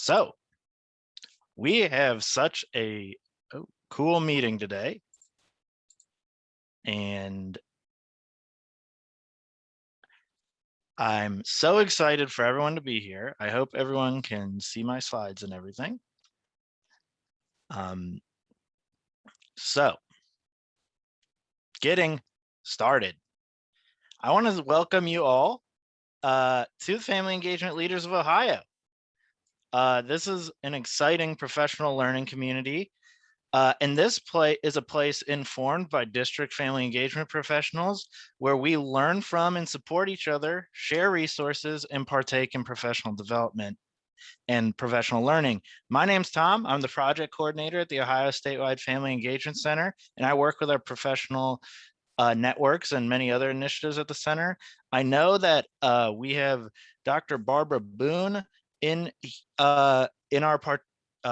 So we have such a cool meeting today, and I'm so excited for everyone to be here. I hope everyone can see my slides and everything. So getting started. I want to welcome you all to the Family Engagement Leaders of Ohio. This is an exciting professional learning community. And this is a place informed by district family engagement professionals where we learn from and support each other, share resources, and partake in professional development and professional learning. My name's Tom. I'm the project coordinator at the Ohio Statewide Family Engagement Center, and I work with our professional networks and many other initiatives at the center. I know that we have Dr. Barbara Boone in our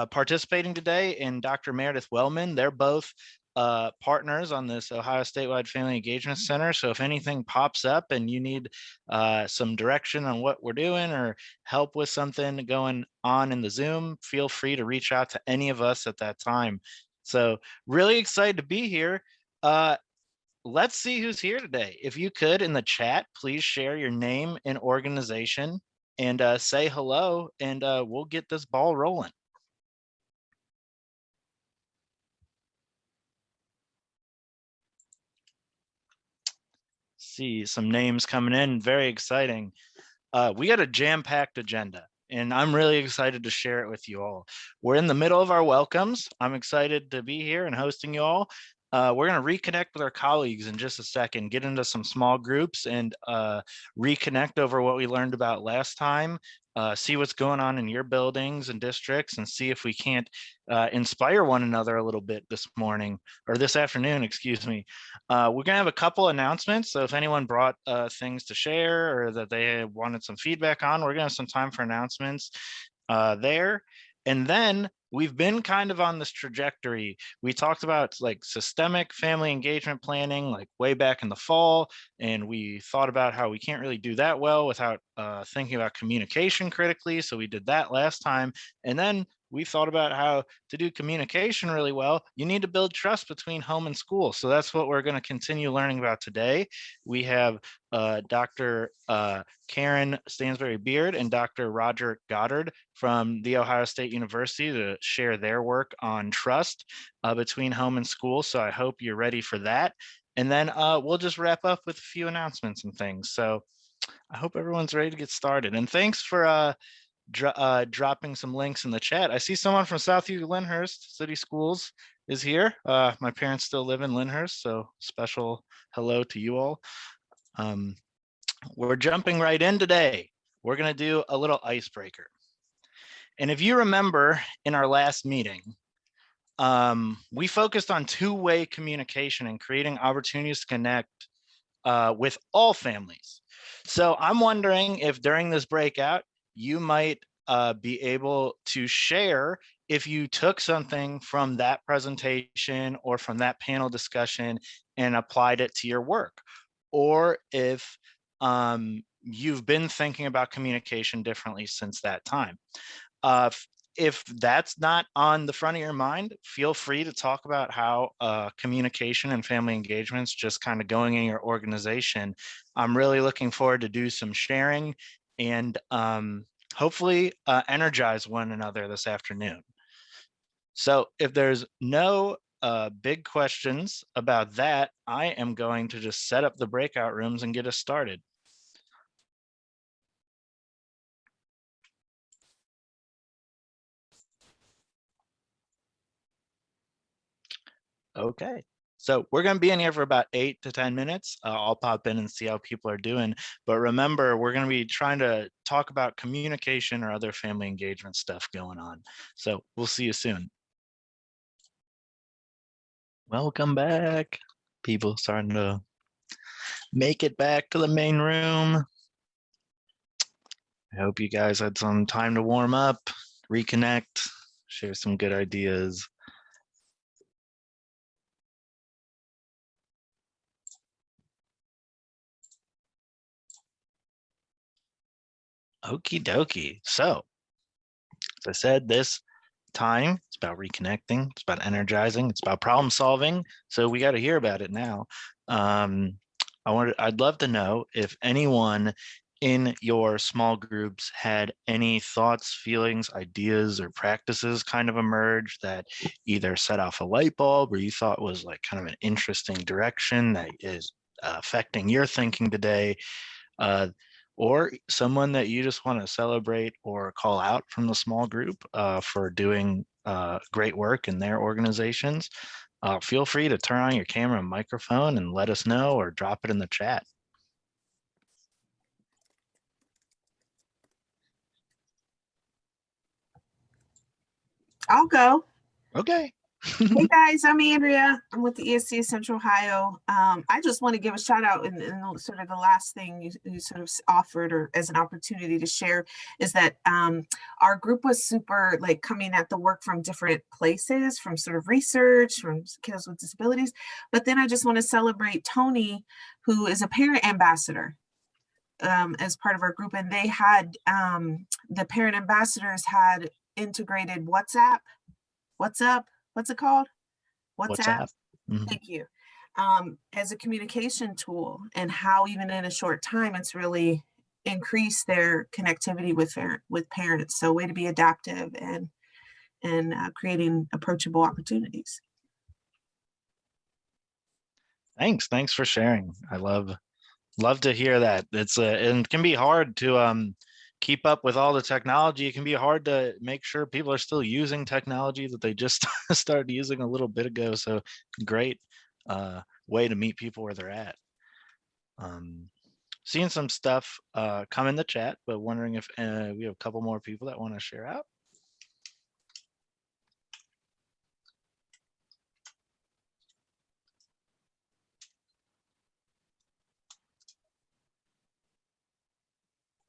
participating today, and Dr. Meredith Wellman. They're both partners on this Ohio Statewide Family Engagement Center. So if anything pops up and you need some direction on what we're doing or help with something going on in the Zoom, feel free to reach out to any of us at that time. So really excited to be here. Let's see who's here today. If you could, in the chat, please share your name and organization and say hello, and we'll get this ball rolling. See some names coming in, very exciting. We got a jam-packed agenda, and I'm really excited to share it with you all. We're in the middle of our welcomes. I'm excited to be here and hosting you all. We're going to reconnect with our colleagues in just a second, get into some small groups and reconnect over what we learned about last time, see what's going on in your buildings and districts, and see if we can't inspire one another a little bit this morning or this afternoon, excuse me. We're going to have a couple announcements. So if anyone brought things to share or that they wanted some feedback on, we're going to have some time for announcements there. And then we've been kind of on this trajectory. We talked about like systemic family engagement planning, like way back in the fall, and we thought about how we can't really do that well without thinking about communication critically. So we did that last time. And then we thought about how to do communication really well. You need to build trust between home and school. So that's what we're going to continue learning about today. We have Dr. Karen Stansberry-Beard and Dr. Roger Goddard from The Ohio State University to share their work on trust between home and school. So I hope you're ready for that. And then we'll just wrap up with a few announcements and things. So I hope everyone's ready to get started. And thanks for dropping some links in the chat. I see someone from Southview Lyndhurst City Schools is here. My parents still live in Lyndhurst, so special hello to you all. We're jumping right in today. We're going to do a little icebreaker. And if you remember in our last meeting, we focused on two-way communication and creating opportunities to connect with all families. So I'm wondering if during this breakout, you might be able to share if you took something from that presentation or from that panel discussion and applied it to your work, or if you've been thinking about communication differently since that time. If that's not on the front of your mind, feel free to talk about how communication and family engagement's just kind of going in your organization. I'm really looking forward to do some sharing and hopefully energize one another this afternoon. So if there's no big questions about that, I am going to just set up the breakout rooms and get us started. Okay, so we're going to be in here for about 8 to 10 minutes. I'll pop in and see how people are doing. But remember, we're going to be trying to talk about communication or other family engagement stuff going on. So we'll see you soon. Welcome back. People starting to make it back to the main room. I hope you guys had some time to warm up, reconnect, share some good ideas. Okie dokie. So As I said, this time it's about reconnecting, it's about energizing, it's about problem solving. So we got to hear about it now. I'd love to know if anyone in your small groups had any thoughts, feelings, ideas, or practices kind of emerge that either set off a light bulb or you thought was like kind of an interesting direction that is affecting your thinking today, or someone that you just want to celebrate or call out from the small group for doing great work in their organizations. Feel free to turn on your camera and microphone and let us know, or drop it in the chat. I'll go. Okay. Hey guys, I'm Andrea. I'm with the ESC of Central Ohio. I just want to give a shout out, and sort of the last thing you sort of offered or as an opportunity to share is that our group was super like coming at the work from different places, from sort of research, from kiddos with disabilities. But then I just want to celebrate Tony, who is a parent ambassador as part of our group. And they had, the parent ambassadors had integrated WhatsApp. What's it called? WhatsApp. Mm-hmm. Thank you. As a communication tool, and how even in a short time, it's really increased their connectivity with parents. So way to be adaptive and creating approachable opportunities. Thanks for sharing. I love to hear that. It can be hard to keep up with all the technology. It can be hard to make sure people are still using technology that they just started using a little bit ago. So great way to meet people where they're at. Seeing some stuff come in the chat, but wondering if we have a couple more people that want to share out.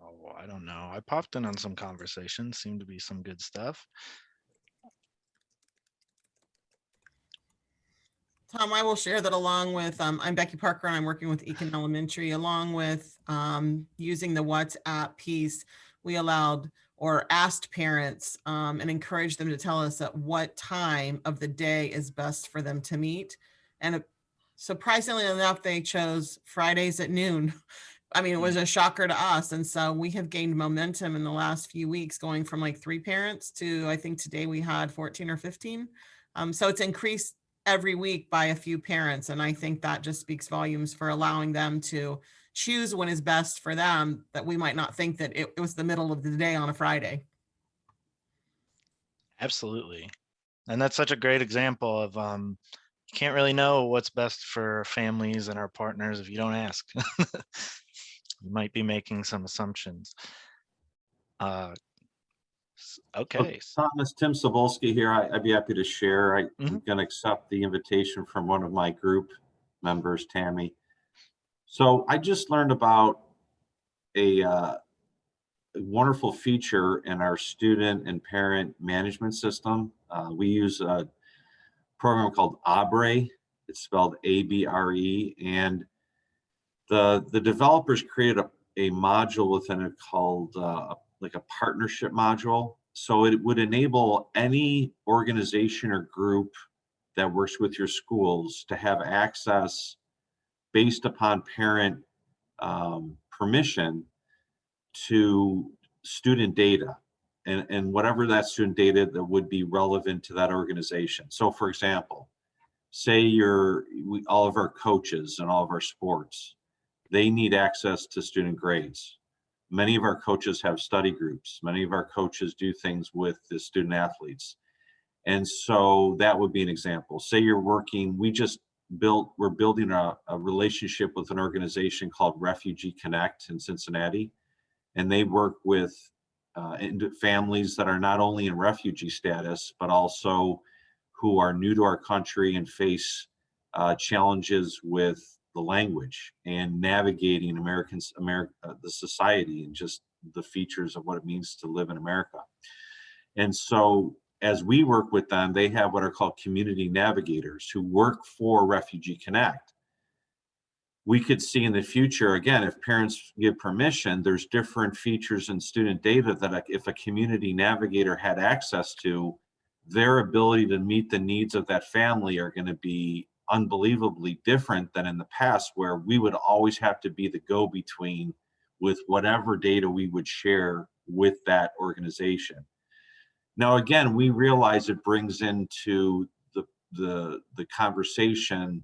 Oh, I don't know. I popped in on some conversations. Seemed to be some good stuff. Tom, I will share that along with, I'm Becky Parker and I'm working with Eakin Elementary. Along with using the WhatsApp piece, we allowed or asked parents and encouraged them to tell us at what time of the day is best for them to meet. And surprisingly enough, they chose Fridays at noon. I mean, it was a shocker to us. And so we have gained momentum in the last few weeks, going from like 3 parents to, I think today we had 14 or 15. So it's increased every week by a few parents. And I think that just speaks volumes for allowing them to choose when is best for them, that we might not think that it was the middle of the day on a Friday. Absolutely. And that's such a great example of you can't really know what's best for families and our partners if you don't ask. You might be making some assumptions. Okay. Thomas, Tim Cebulski here. I'd be happy to share. I'm going to accept the invitation from one of my group members, Tammy. So I just learned about a wonderful feature in our student and parent management system. We use a program called Abre. It's spelled A-B-R-E, and the developers created a module within it called like a partnership module. So it would enable any organization or group that works with your schools to have access based upon parent permission to student data and whatever that student data that would be relevant to that organization. So for example, say all of our coaches and all of our sports, they need access to student grades. Many of our coaches have study groups. Many of our coaches do things with the student athletes. And so that would be an example. Say you're working, we're building a relationship with an organization called Refugee Connect in Cincinnati. And they work with families that are not only in refugee status, but also who are new to our country and face challenges with the language and navigating the society and just the features of what it means to live in America. And so as we work with them, they have what are called community navigators who work for Refugee Connect. we could see in the future, again, if parents give permission, there's different features in student data that if a community navigator had access to, their ability to meet the needs of that family are going to be unbelievably different than in the past, where we would always have to be the go-between with whatever data we would share with that organization. Now, again, we realize it brings into the conversation,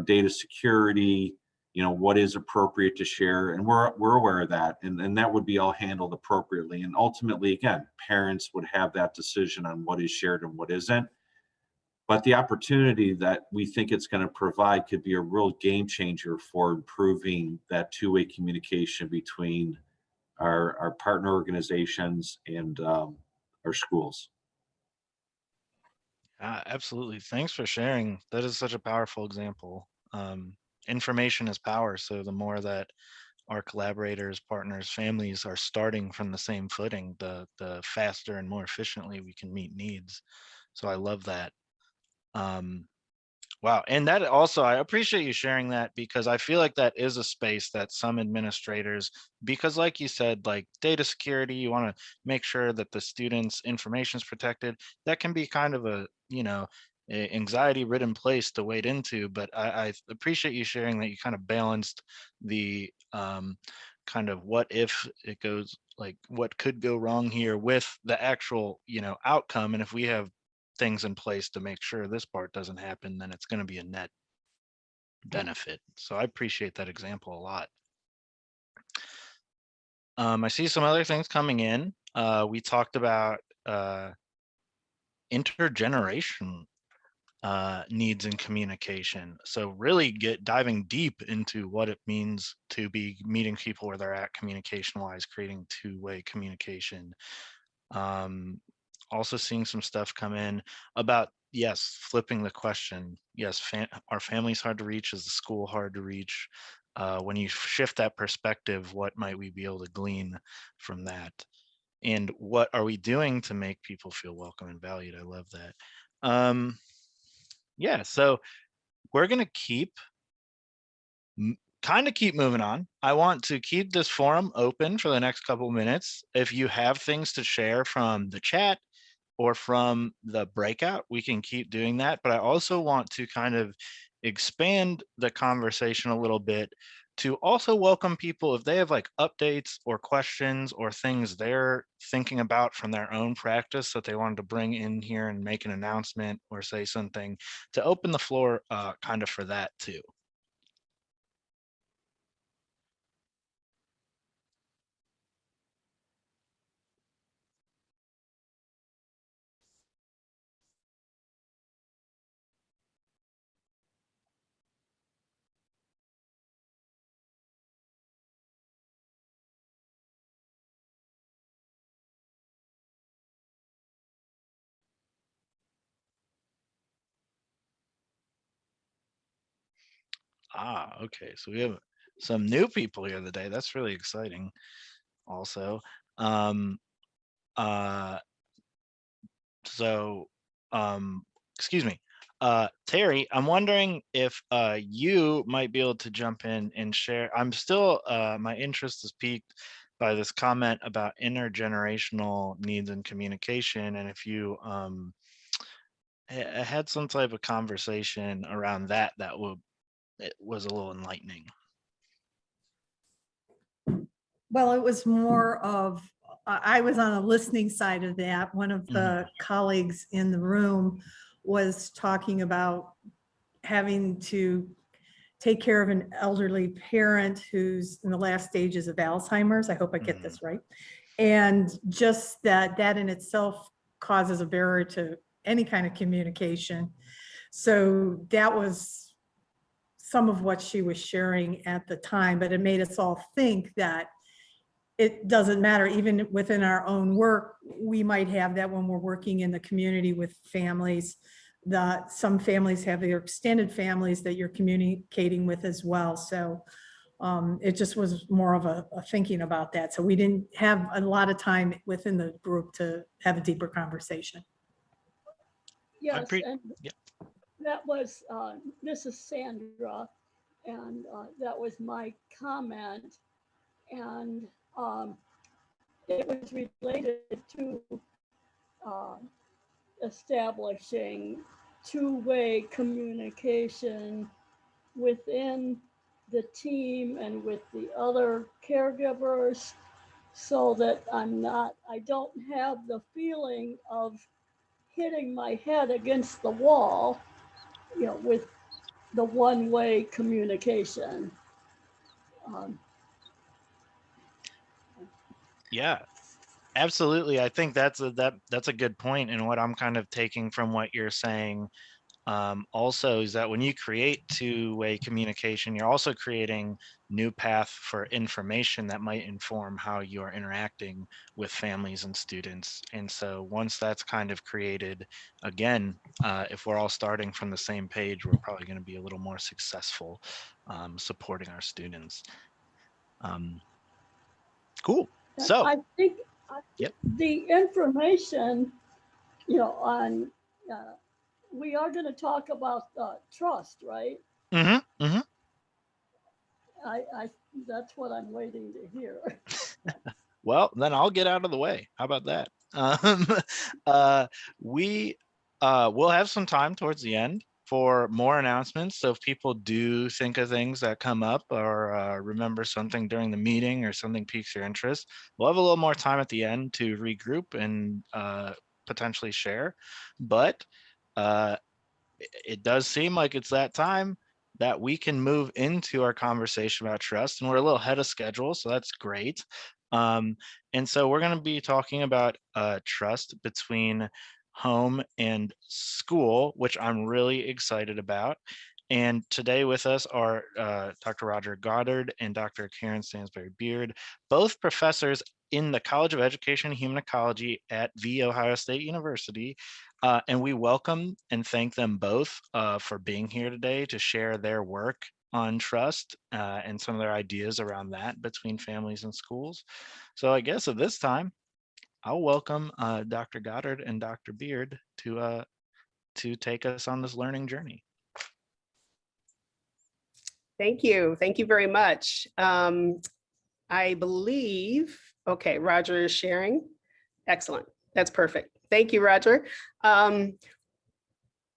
data security, what is appropriate to share, and we're aware of that, and that would be all handled appropriately. And ultimately, again, parents would have that decision on what is shared and what isn't. But the opportunity that we think it's going to provide could be a real game changer for improving that two-way communication between our partner organizations and our schools. Absolutely. Thanks for sharing. That is such a powerful example. Information is power. So the more that our collaborators, partners, families are starting from the same footing, the faster and more efficiently we can meet needs. So I love that. Wow. And that also, I appreciate you sharing that, because I feel like that is a space that some administrators, because like you said, like data security, you want to make sure that the students' information is protected. That can be kind of a, anxiety ridden place to wade into. But I appreciate you sharing that you kind of balanced the kind of what if it goes, like what could go wrong here with the actual, outcome. And if we have things in place to make sure this part doesn't happen, then it's going to be a net benefit. So I appreciate that example a lot. I see some other things coming in. We talked about intergeneration needs and communication. So really diving deep into what it means to be meeting people where they're at communication wise, creating two-way communication. Also seeing some stuff come in about, yes, flipping the question. Yes, are families hard to reach? Is the school hard to reach? When you shift that perspective, what might we be able to glean from that? And what are we doing to make people feel welcome and valued? I love that. Yeah, so we're going to keep moving on. I want to keep this forum open for the next couple minutes. If you have things to share from the chat or from the breakout, we can keep doing that. But I also want to kind of expand the conversation a little bit to also welcome people if they have like updates or questions or things they're thinking about from their own practice that they wanted to bring in here and make an announcement or say something, to open the floor kind of for that too. Okay, so we have some new people here today. That's really exciting also. So excuse me, Terry, I'm wondering if you might be able to jump in and share. I'm still my interest is piqued by this comment about intergenerational needs and communication, and if you had some type of conversation around that, it was a little enlightening. Well, it was more of, I was on a listening side of that. One of the colleagues in the room was talking about having to take care of an elderly parent who's in the last stages of Alzheimer's. I hope I get this right. And just that in itself causes a barrier to any kind of communication. So that was some of what she was sharing at the time, but it made us all think that it doesn't matter, even within our own work, we might have that when we're working in the community with families, that some families have their extended families that you're communicating with as well. So it just was more of a thinking about that. So we didn't have a lot of time within the group to have a deeper conversation. Yes, and that was, this is Sandra. And that was my comment. And it was related to establishing two-way communication within the team and with the other caregivers, so that I don't have the feeling of hitting my head against the wall, with the one-way communication. Yeah, absolutely. I think that's a good point. And what I'm kind of taking from what you're saying also is that when you create two-way communication, you're also creating new path for information that might inform how you're interacting with families and students. And so once that's kind of created, again, if we're all starting from the same page, we're probably going to be a little more successful supporting our students. Cool. So I think yep. the information, on we are going to talk about trust, right? Mm-hmm, mm-hmm. I that's what I'm waiting to hear. Well, then I'll get out of the way. How about that? We will have some time towards the end for more announcements. So if people do think of things that come up or remember something during the meeting or something piques your interest, we'll have a little more time at the end to regroup and potentially share. But it does seem like it's that time that we can move into our conversation about trust, and we're a little ahead of schedule, so that's great. And so we're going to be talking about trust between home and school, which I'm really excited about. And today with us are Dr. Roger Goddard and Dr. Karen Stansberry Beard, both professors in the College of Education and Human Ecology at The Ohio State University. And we welcome and thank them both for being here today to share their work on trust and some of their ideas around that between families and schools. So I guess at this time, I'll welcome Dr. Goddard and Dr. Beard to take us on this learning journey. Thank you. Thank you very much. I believe, okay, Roger is sharing. Excellent. That's perfect. Thank you, Roger.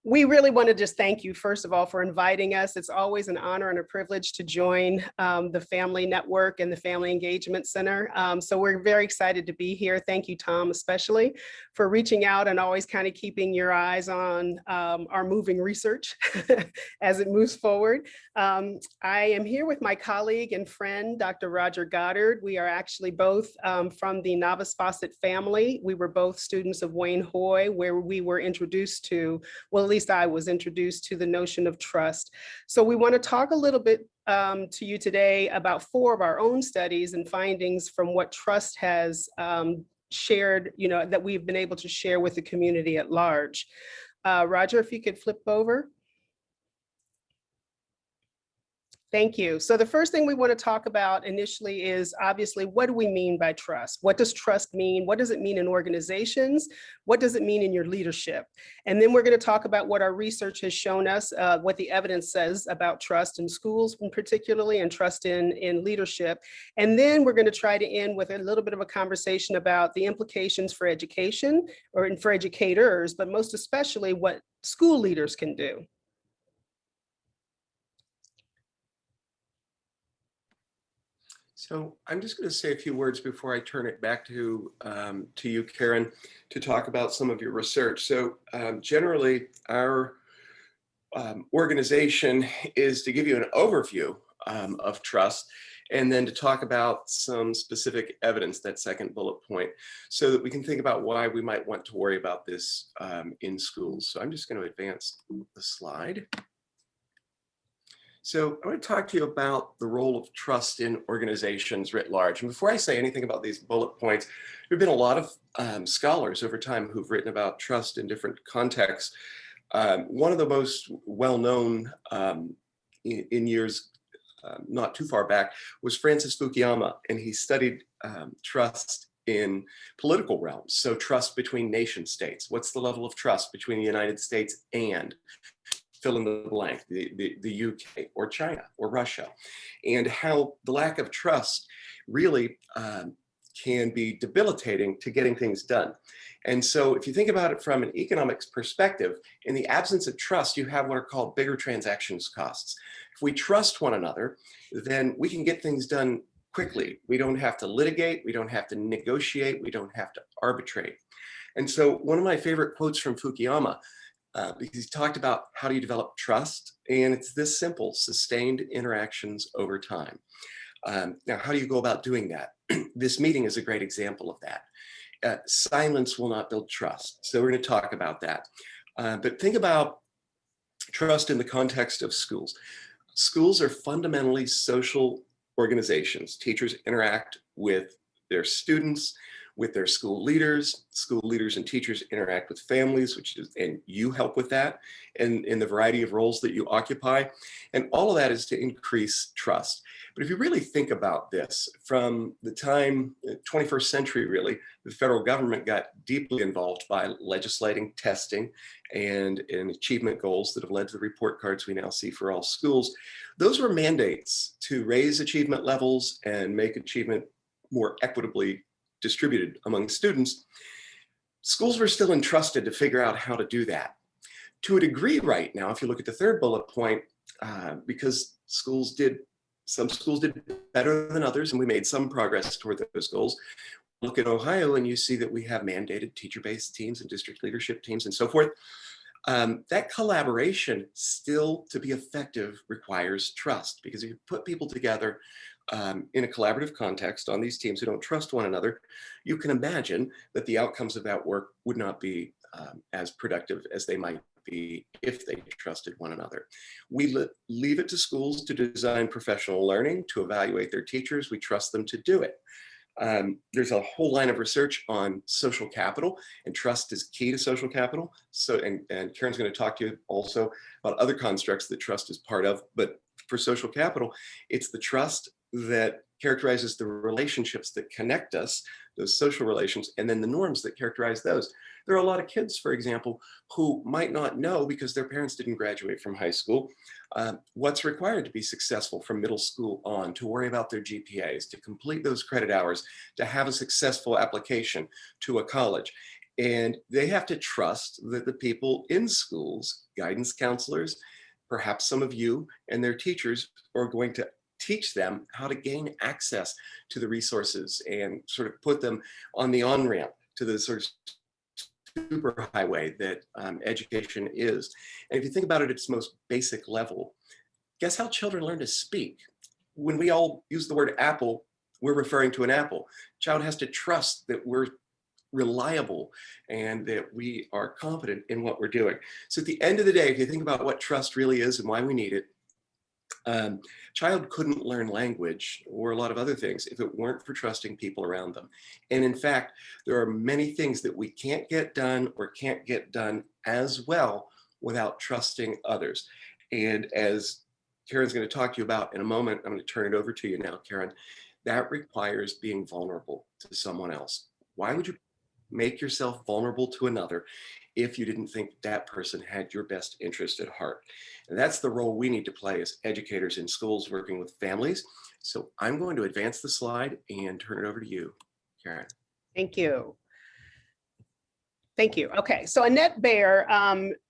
We really want to just thank you, first of all, for inviting us. It's always an honor and a privilege to join the Family Network and the Family Engagement Center. So we're very excited to be here. Thank you, Tom, especially for reaching out and always kind of keeping your eyes on our moving research as it moves forward. I am here with my colleague and friend, Dr. Roger Goddard. We are actually both from the Novice Fawcett family. We were both students of Wayne Hoy, where we were introduced to, well, at least I was introduced to the notion of trust. So we want to talk a little bit to you today about 4 of our own studies and findings from what trust has shared, that we've been able to share with the community at large. Roger, if you could flip over. Thank you. So the first thing we want to talk about initially is obviously, what do we mean by trust? What does trust mean? What does it mean in organizations? What does it mean in your leadership? And then we're going to talk about what our research has shown us, what the evidence says about trust in schools, particularly, and trust in leadership. And then we're going to try to end with a little bit of a conversation about the implications for education or for educators, but most especially what school leaders can do. So I'm just going to say a few words before I turn it back to you, Karen, to talk about some of your research. So generally, our organization is to give you an overview of trust, and then to talk about some specific evidence, that second bullet point, so that we can think about why we might want to worry about this in schools. So I'm just going to advance the slide. So I want to talk to you about the role of trust in organizations writ large. And before I say anything about these bullet points, there have been a lot of scholars over time who've written about trust in different contexts. One of the most well-known in years not too far back was Francis Fukuyama, and he studied trust in political realms. So trust between nation states. What's the level of trust between the United States and fill in the blank, the UK or China or Russia, and how the lack of trust really can be debilitating to getting things done. And so if you think about it from an economics perspective, in the absence of trust, you have what are called bigger transactions costs. If we trust one another, then we can get things done quickly. We don't have to litigate, we don't have to negotiate, we don't have to arbitrate. And so one of my favorite quotes from Fukuyama, because he talked about how do you develop trust, and it's this simple: sustained interactions over time. Now, how do you go about doing that? This meeting is a great example of that. Silence will not build trust. So we're going to talk about that. But think about trust in the context of schools. Schools are fundamentally social organizations. Teachers interact with their students, with their school leaders and teachers interact with families, and you help with that and in the variety of roles that you occupy. And all of that is to increase trust. But if you really think about this, from the time, 21st century really, the federal government got deeply involved by legislating testing and achievement goals that have led to the report cards we now see for all schools. Those were mandates to raise achievement levels and make achievement more equitably distributed among students. Schools were still entrusted to figure out how to do that. To a degree right now, if you look at the third bullet point, because some schools did better than others, and we made some progress toward those goals. Look at Ohio and you see that we have mandated teacher-based teams and district leadership teams and so forth. That collaboration still, to be effective, requires trust, because if you put people together in a collaborative context on these teams who don't trust one another, you can imagine that the outcomes of that work would not be as productive as they might be if they trusted one another. We leave it to schools to design professional learning, to evaluate their teachers. We trust them to do it. There's a whole line of research on social capital, and trust is key to social capital. So, and Karen's going to talk to you also about other constructs that trust is part of. But for social capital, it's the trust that characterizes the relationships that connect us, those social relations, and then the norms that characterize those. There are a lot of kids, for example, who might not know, because their parents didn't graduate from high school, what's required to be successful from middle school on, to worry about their GPAs, to complete those credit hours, to have a successful application to a college. And they have to trust that the people in schools, guidance counselors, perhaps some of you and their teachers, are going to teach them how to gain access to the resources and sort of put them on the on-ramp to the sort of super highway that education is. And if you think about it at its most basic level, guess how children learn to speak? When we all use the word apple, we're referring to an apple. Child has to trust that we're reliable and that we are competent in what we're doing. So at the end of the day, if you think about what trust really is and why we need it, child couldn't learn language or a lot of other things if it weren't for trusting people around them. And in fact, there are many things that we can't get done or can't get done as well without trusting others. And as Karen's going to talk to you about in a moment, I'm going to turn it over to you now, Karen. That requires being vulnerable to someone else. Why would you make yourself vulnerable to another if you didn't think that person had your best interest at heart? And that's the role we need to play as educators in schools working with families. So I'm going to advance the slide and turn it over to you, Karen. Thank you. Thank you. Okay, so Annette Baer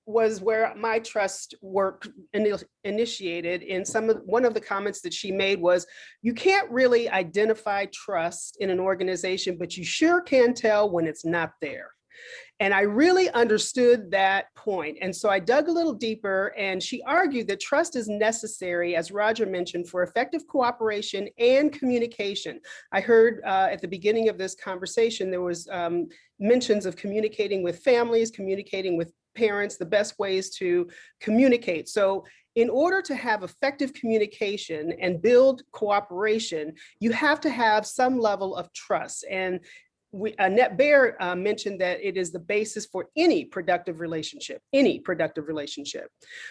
was where my trust work initiated. In one of the comments that she made was, you can't really identify trust in an organization, but you sure can tell when it's not there. And I really understood that point. And so I dug a little deeper, and she argued that trust is necessary, as Roger mentioned, for effective cooperation and communication. I heard at the beginning of this conversation, there was mentions of communicating with families, communicating with parents, the best ways to communicate. So in order to have effective communication and build cooperation, you have to have some level of trust. And Annette Baer mentioned that it is the basis for any productive relationship,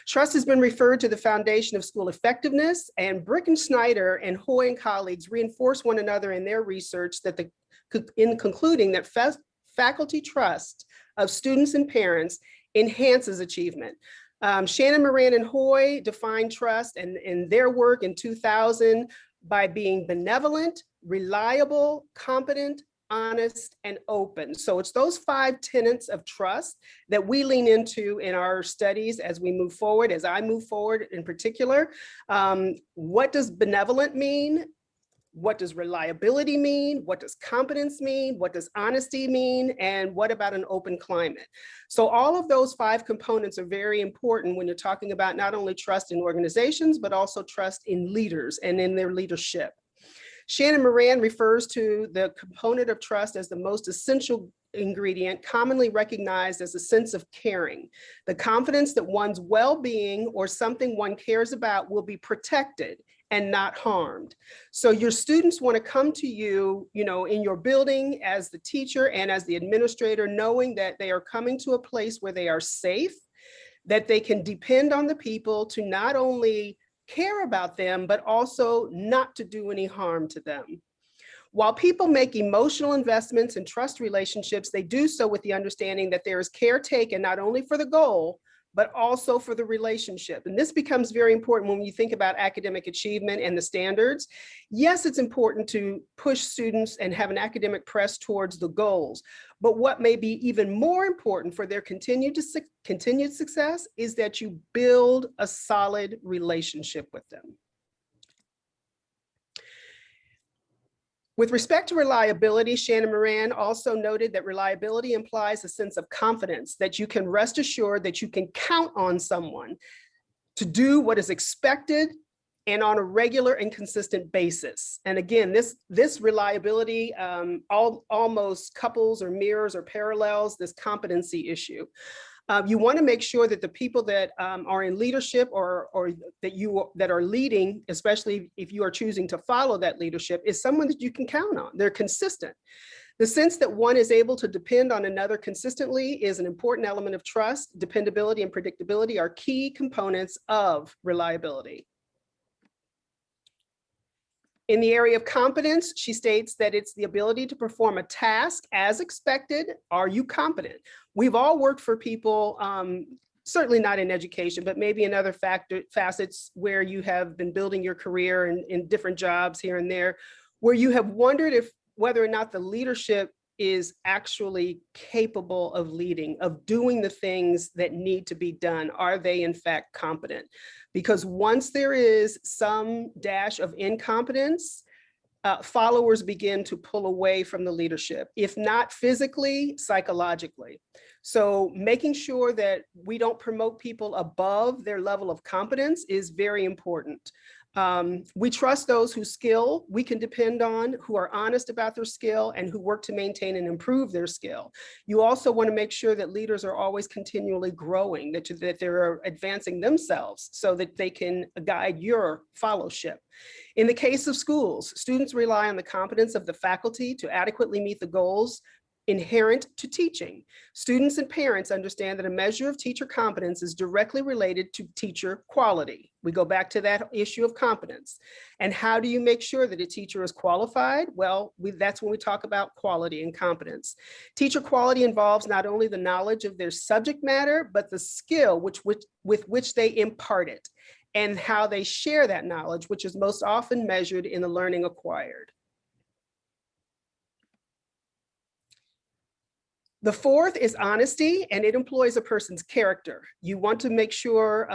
Trust has been referred to the foundation of school effectiveness, and Brick and Snyder and Hoy and colleagues reinforce one another in their research that in concluding that faculty trust of students and parents enhances achievement. Shannon, Moran, and Hoy defined trust in their work in 2000 by being benevolent, reliable, competent, honest, and open. So it's those 5 tenets of trust that we lean into in our studies as we move forward, as I move forward in particular. What does benevolent mean? What does reliability mean? What does competence mean? What does honesty mean? And what about an open climate? So all of those 5 components are very important when you're talking about not only trust in organizations, but also trust in leaders and in their leadership. Shannon Moran refers to the component of trust as the most essential ingredient, commonly recognized as a sense of caring, the confidence that one's well-being or something one cares about will be protected and not harmed. So your students want to come to you, in your building as the teacher and as the administrator, knowing that they are coming to a place where they are safe, that they can depend on the people to not only care about them, but also not to do any harm to them. While people make emotional investments in trust relationships, they do so with the understanding that there is care taken not only for the goal, but also for the relationship. And this becomes very important when you think about academic achievement and the standards. Yes, it's important to push students and have an academic press towards the goals. But what may be even more important for their continued success is that you build a solid relationship with them. With respect to reliability, Shannon Moran also noted that reliability implies a sense of confidence, that you can rest assured that you can count on someone to do what is expected and on a regular and consistent basis. And again, this reliability almost couples or mirrors or parallels this competency issue. You want to make sure that the people that are in leadership or that are leading, especially if you are choosing to follow that leadership, is someone that you can count on. They're consistent. The sense that one is able to depend on another consistently is an important element of trust. Dependability and predictability are key components of reliability. In the area of competence, she states that it's the ability to perform a task as expected. Are you competent? We've all worked for people, certainly not in education, but maybe in other facets where you have been building your career in different jobs here and there, where you have wondered whether or not the leadership is actually capable of leading, of doing the things that need to be done. Are they in fact competent? Because once there is some dash of incompetence, followers begin to pull away from the leadership, if not physically, psychologically. So making sure that we don't promote people above their level of competence is very important. We trust those whose skill we can depend on, who are honest about their skill and who work to maintain and improve their skill. You also want to make sure that leaders are always continually growing, that they're advancing themselves so that they can guide your fellowship. In the case of schools, students rely on the competence of the faculty to adequately meet the goals inherent to teaching. Students and parents understand that a measure of teacher competence is directly related to teacher quality. We go back to that issue of competence. And how do you make sure that a teacher is qualified? Well, that's when we talk about quality and competence. Teacher quality involves not only the knowledge of their subject matter, but the skill with which they impart it and how they share that knowledge, which is most often measured in the learning acquired. The fourth is honesty, and it employs a person's character. You want to make sure,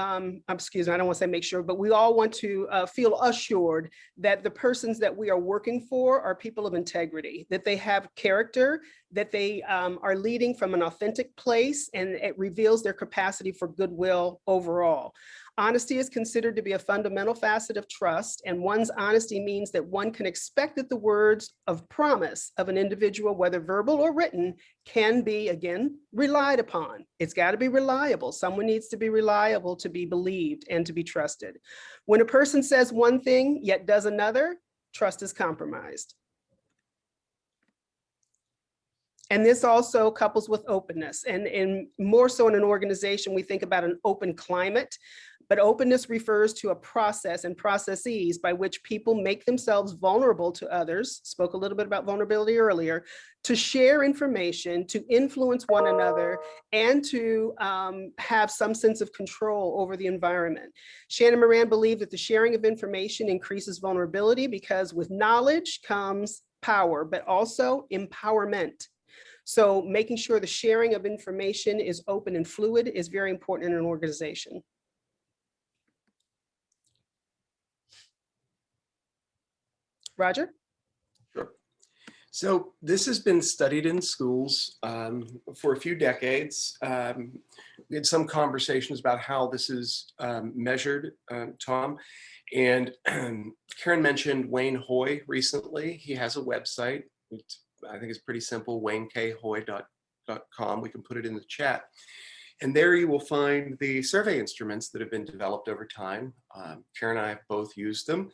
excuse me, I don't want to say make sure, but we all want to feel assured that the persons that we are working for are people of integrity, that they have character, that they are leading from an authentic place, and it reveals their capacity for goodwill overall. Honesty is considered to be a fundamental facet of trust, and one's honesty means that one can expect that the words of promise of an individual, whether verbal or written, can be, again, relied upon. It's got to be reliable. Someone needs to be reliable to be believed and to be trusted. When a person says one thing yet does another, trust is compromised. And this also couples with openness, and more so in an organization, we think about an open climate. But openness refers to a process and processes by which people make themselves vulnerable to others, spoke a little bit about vulnerability earlier, to share information, to influence one another, and to have some sense of control over the environment. Shannon Moran believed that the sharing of information increases vulnerability because with knowledge comes power, but also empowerment. So making sure the sharing of information is open and fluid is very important in an organization. Roger? Sure. So this has been studied in schools for a few decades. We had some conversations about how this is measured, Tom. And Karen mentioned Wayne Hoy recently. He has a website. I think it's pretty simple, waynekhoy.com. We can put it in the chat. And there you will find the survey instruments that have been developed over time. Karen and I have both used them.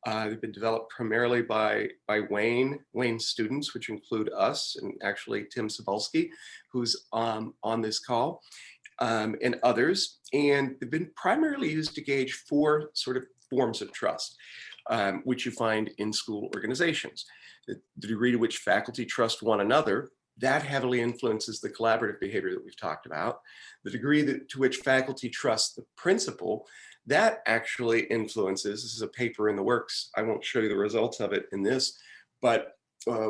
They've been developed primarily by Wayne's students, which include us and actually Tim Cebulski, who's on this call, and others. And they've been primarily used to gauge 4 sort of forms of trust, which you find in school organizations. The degree to which faculty trust one another, that heavily influences the collaborative behavior that we've talked about. The degree to which faculty trust the principal, that actually influences, this is a paper in the works, I won't show you the results of it in this, but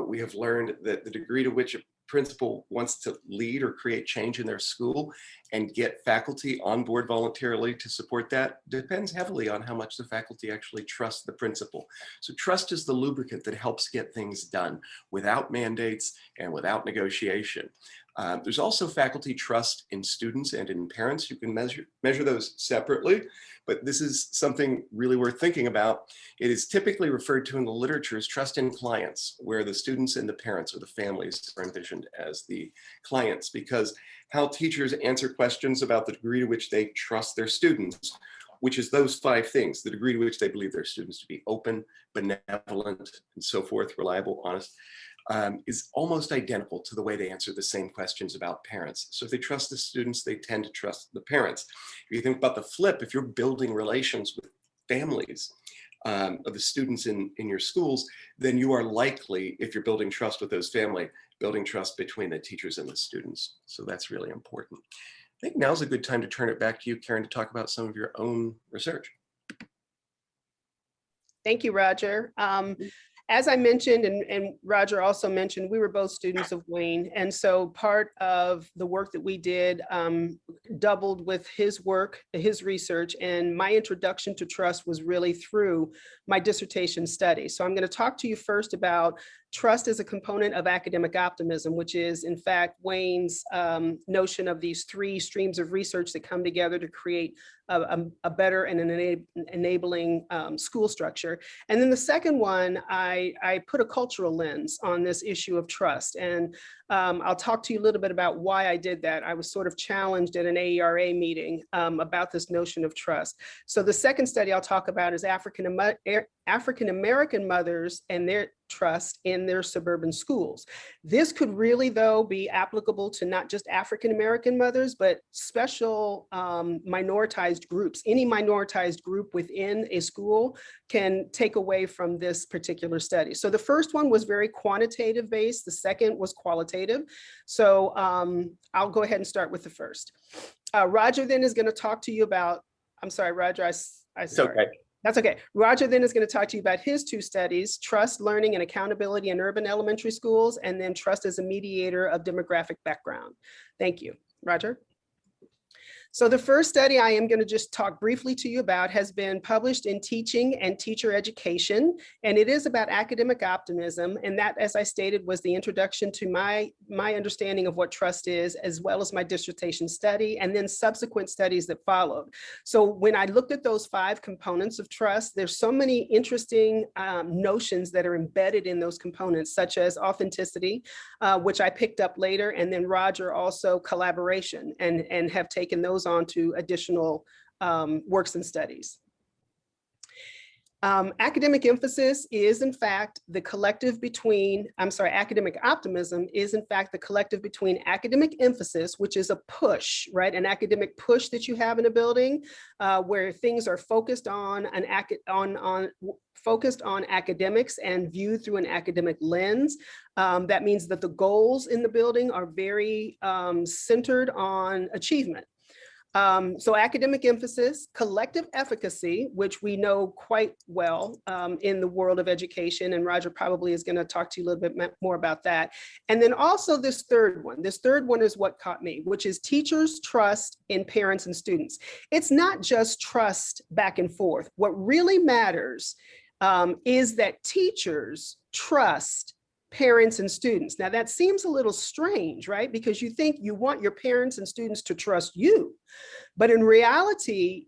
we have learned that the degree to which a principal wants to lead or create change in their school and get faculty on board voluntarily to support that depends heavily on how much the faculty actually trust the principal. So trust is the lubricant that helps get things done without mandates and without negotiation. There's also faculty trust in students and in parents. You can measure those separately, but this is something really worth thinking about. It is typically referred to in the literature as trust in clients, where the students and the parents or the families are envisioned as the clients, because how teachers answer questions about the degree to which they trust their students, which is those 5 things, the degree to which they believe their students to be open, benevolent, and so forth, reliable, honest, is almost identical to the way they answer the same questions about parents. So if they trust the students, they tend to trust the parents. If you think about the flip, if you're building relations with families of the students in your schools, then you are likely, if you're building trust with those family, building trust between the teachers and the students. So that's really important. I think now's a good time to turn it back to you, Karen, to talk about some of your own research. Thank you, Roger. As I mentioned, and Roger also mentioned, we were both students of Wayne. And so part of the work that we did doubled with his work, his research, and my introduction to trust was really through my dissertation study. So I'm going to talk to you first about trust as a component of academic optimism, which is in fact Wayne's notion of these 3 streams of research that come together to create a better and an enabling school structure. And then the second one, I put a cultural lens on this issue of trust. And I'll talk to you a little bit about why I did that. I was sort of challenged at an AERA meeting about this notion of trust. So the second study I'll talk about is African-American mothers and their trust in their suburban schools. This could really, though, be applicable to not just African-American mothers, but special minoritized groups. Any minoritized group within a school can take away from this particular study. So the first one was very quantitative based. The second was qualitative. So I'll go ahead and start with the first. Roger then is going to talk to you about, I'm sorry, Roger, It's okay. That's okay. Roger then is going to talk to you about his 2 studies, trust, learning, and accountability in urban elementary schools, and then trust as a mediator of demographic background. Thank you. Roger. So the first study I am going to just talk briefly to you about has been published in Teaching and Teacher Education, and it is about academic optimism. And that, as I stated, was the introduction to my understanding of what trust is, as well as my dissertation study, and then subsequent studies that followed. So when I looked at those 5 components of trust, there's so many interesting notions that are embedded in those components, such as authenticity, which I picked up later, and then Roger also collaboration, and have taken those on to additional works and studies. Academic emphasis is in fact the collective between, academic optimism is in fact the collective between academic emphasis, which is a push, right? An academic push that you have in a building where things are focused on focused on academics and viewed through an academic lens. That means that the goals in the building are very centered on achievement. So academic emphasis, collective efficacy, which we know quite well in the world of education, and Roger probably is going to talk to you a little bit more about that. And then also this third one is what caught me, which is teachers' trust in parents and students. It's not just trust back and forth. What really matters is that teachers trust parents and students. Now that seems a little strange, right? Because you think you want your parents and students to trust you, but in reality,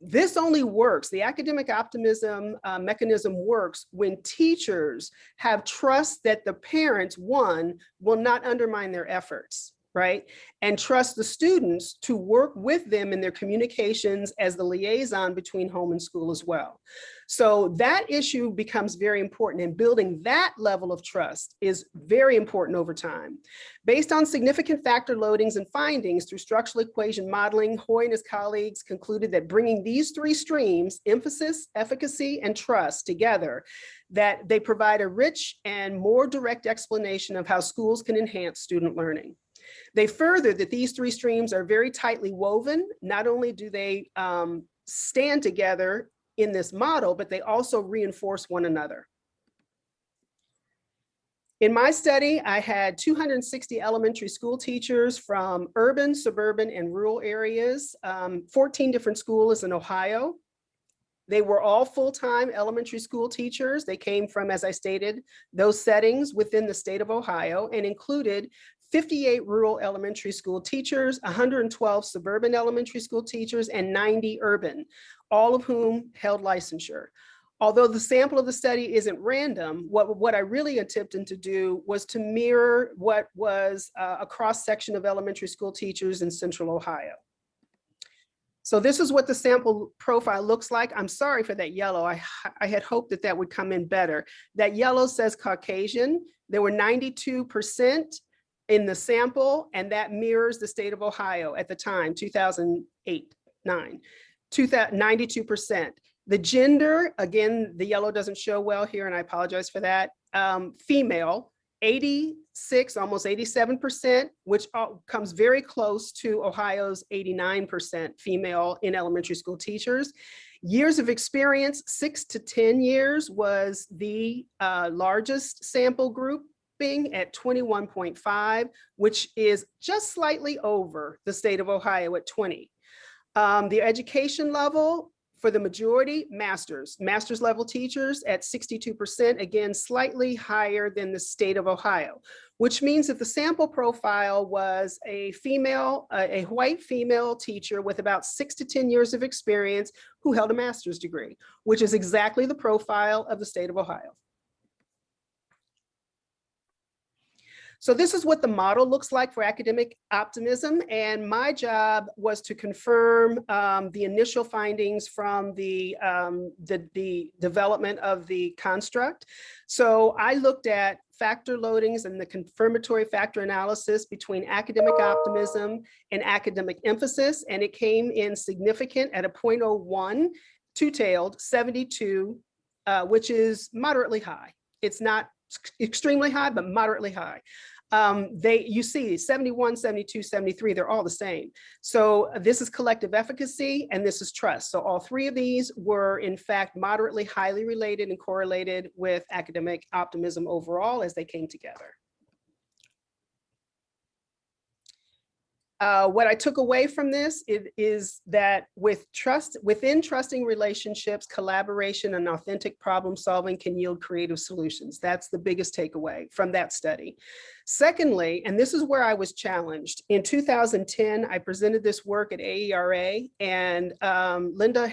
this only works. The academic optimism mechanism works when teachers have trust that the parents, one, will not undermine their efforts, right? And trust the students to work with them in their communications as the liaison between home and school as well. So that issue becomes very important, and building that level of trust is very important over time. Based on significant factor loadings and findings through structural equation modeling, Hoy and his colleagues concluded that bringing these three streams, emphasis, efficacy, and trust together, that they provide a rich and more direct explanation of how schools can enhance student learning. They further that these three streams are very tightly woven. Not only do they stand together in this model, but they also reinforce one another. In my study, I had 260 elementary school teachers from urban, suburban, and rural areas, 14 different schools in Ohio. They were all full-time elementary school teachers. They came from, as I stated, those settings within the state of Ohio, and included 58 rural elementary school teachers, 112 suburban elementary school teachers, and 90 urban, all of whom held licensure. Although the sample of the study isn't random, what I really attempted to do was to mirror what was a cross-section of elementary school teachers in Central Ohio. So this is what the sample profile looks like. I'm sorry for that yellow. I had hoped that that would come in better. That yellow says Caucasian. There were 92% in the sample, and that mirrors the state of Ohio at the time, 2008, 92%. The gender, again, the yellow doesn't show well here, and I apologize for that. Female, 86, almost 87%, which comes very close to Ohio's 89% female in elementary school teachers. Years of experience, 6 to 10 years was the largest sample group, being at 21.5, which is just slightly over the state of Ohio at 20. The education level for the majority, master's level teachers at 62%, again, slightly higher than the state of Ohio, which means that the sample profile was a white female teacher with about 6 to 10 years of experience who held a master's degree, which is exactly the profile of the state of Ohio. So this is what the model looks like for academic optimism. And my job was to confirm the initial findings from the development of the construct. So I looked at factor loadings and the confirmatory factor analysis between academic optimism and academic emphasis. And it came in significant at a 0.01, two-tailed 72, which is moderately high. It's not extremely high, but moderately high. You see 71, 72, 73, they're all the same. So this is collective efficacy and this is trust. So all three of these were in fact moderately highly related and correlated with academic optimism overall as they came together. What I took away from this is that within trusting relationships, collaboration and authentic problem solving can yield creative solutions. That's the biggest takeaway from that study. Secondly, and this is where I was challenged, in 2010, I presented this work at AERA, and Linda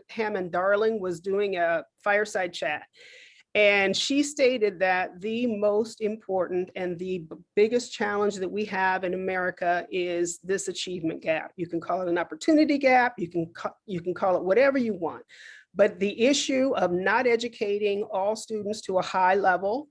Hammond-Darling was doing a fireside chat. And she stated that the most important and the biggest challenge that we have in America is this achievement gap. You can call it an opportunity gap, you can call it whatever you want. But the issue of not educating all students to a high level